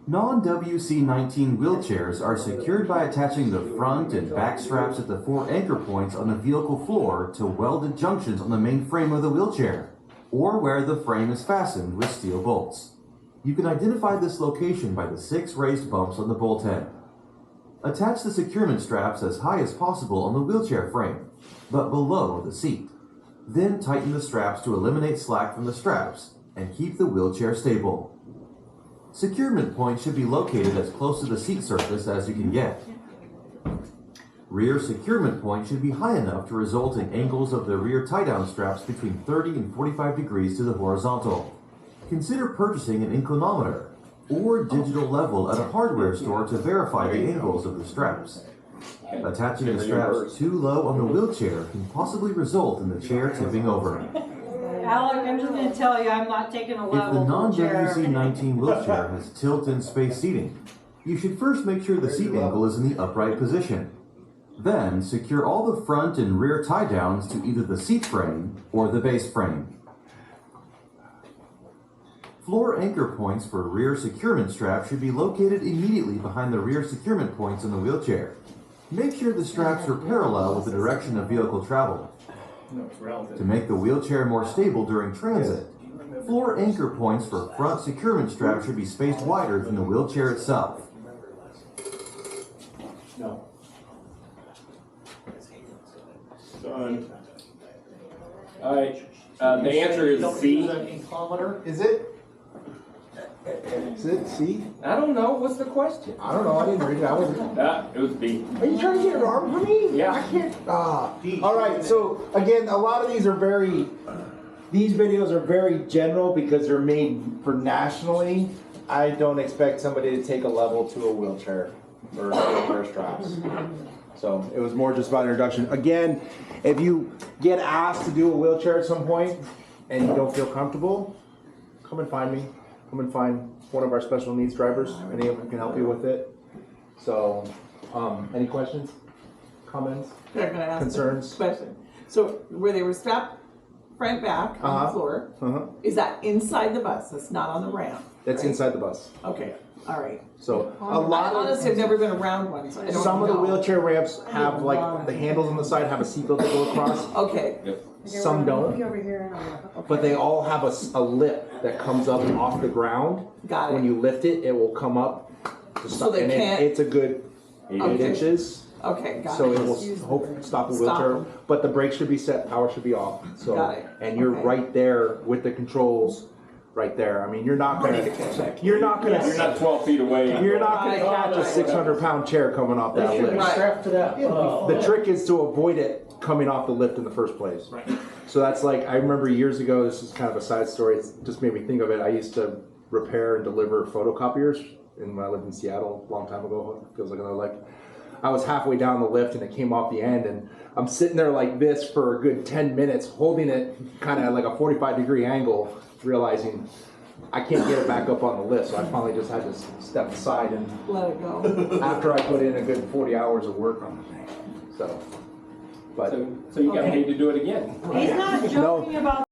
Non-WC19 wheelchairs are secured by attaching the front and back straps at the 4 anchor points on the vehicle floor to welded junctions on the main frame of the wheelchair, or where the frame is fastened with steel bolts. You can identify this location by the 6 raised bumps on the bolt head. Attach the securement straps as high as possible on the wheelchair frame, but below the seat. Then tighten the straps to eliminate slack from the straps and keep the wheelchair stable. Securement points should be located as close to the seat surface as you can get. Rear securement points should be high enough to result in angles of the rear tie-down straps between 30 and 45 degrees to the horizontal. Consider purchasing an inclinometer or digital level at a hardware store to verify the angles of the straps. Attaching the straps too low on the wheelchair can possibly result in the chair tipping over. Alec, I'm just gonna tell you, I'm not taking a If the level chair. non-WC19 wheelchair has tilt and space seating, you should first make sure the seat ankle is in the upright position. Then secure all the front and rear tie-downs to either the seat frame or the base frame. Floor anchor points for rear securement straps should be located immediately behind the rear securement points in the wheelchair. Make sure the straps are parallel with the direction of vehicle travel. To make the wheelchair more stable during transit, floor anchor points for front securement straps should be spaced wider than the wheelchair itself. No. Done. Alright, the answer is C. Inclometer? Is it? Is it C? I don't know, what's the question? I don't know, I didn't read it, I wasn't. It was B. Are you trying to get an arm from me? Yeah. I can't, Alright, so again, a lot of these videos are very general because they're made for nationally. I don't expect somebody to take a level to a wheelchair or wheelchair straps. So it was more just about introduction. Again, if you get asked to do a wheelchair at some point and you don't feel comfortable, come and find me. Come and find one of our special needs drivers. Any of them can help you with it. So, any questions, comments, I'm gonna ask concerns? a question. So where they were strapped front back on the floor, is that inside the bus? That's not on the ramp? That's inside the bus. Okay, all right. So I honestly have never been around one, so I don't some of the know. wheelchair ramps have like the handles on the side have a seatbelt to go across. Okay. Some don't, but they all have a lip that comes up off the ground. Got it. When you lift it, it will come up. To So they and can't- it's a good 8 Okay. inches. Okay, got So it. it will hope stop a Stop wheelchair, them. but the brakes should be set, power should be off. So, Got it. and you're Okay. right there with the controls, right there. I mean, you're not gonna, you're not gonna, You're not 12 feet away. you're not gonna Right. catch a 600-pound chair coming off that They should be lift. strapped to that. The trick is to avoid it coming off the lift in the first place. Right. So that's like, I remember years ago, this is kind of a side story, it just made me think of it. I used to repair and deliver photocopiers when I lived in Seattle a long time ago. Feels like another life. I was halfway down the lift and it came off the end, and I'm sitting there like this for a good 10 minutes, holding it kind of at like a 45-degree angle, realizing I can't get it back up on the lift. So I finally just had to step aside, and Let it go. after I put in a good 40 hours of work on the thing. So, but So you got paid to do it again. He's not joking about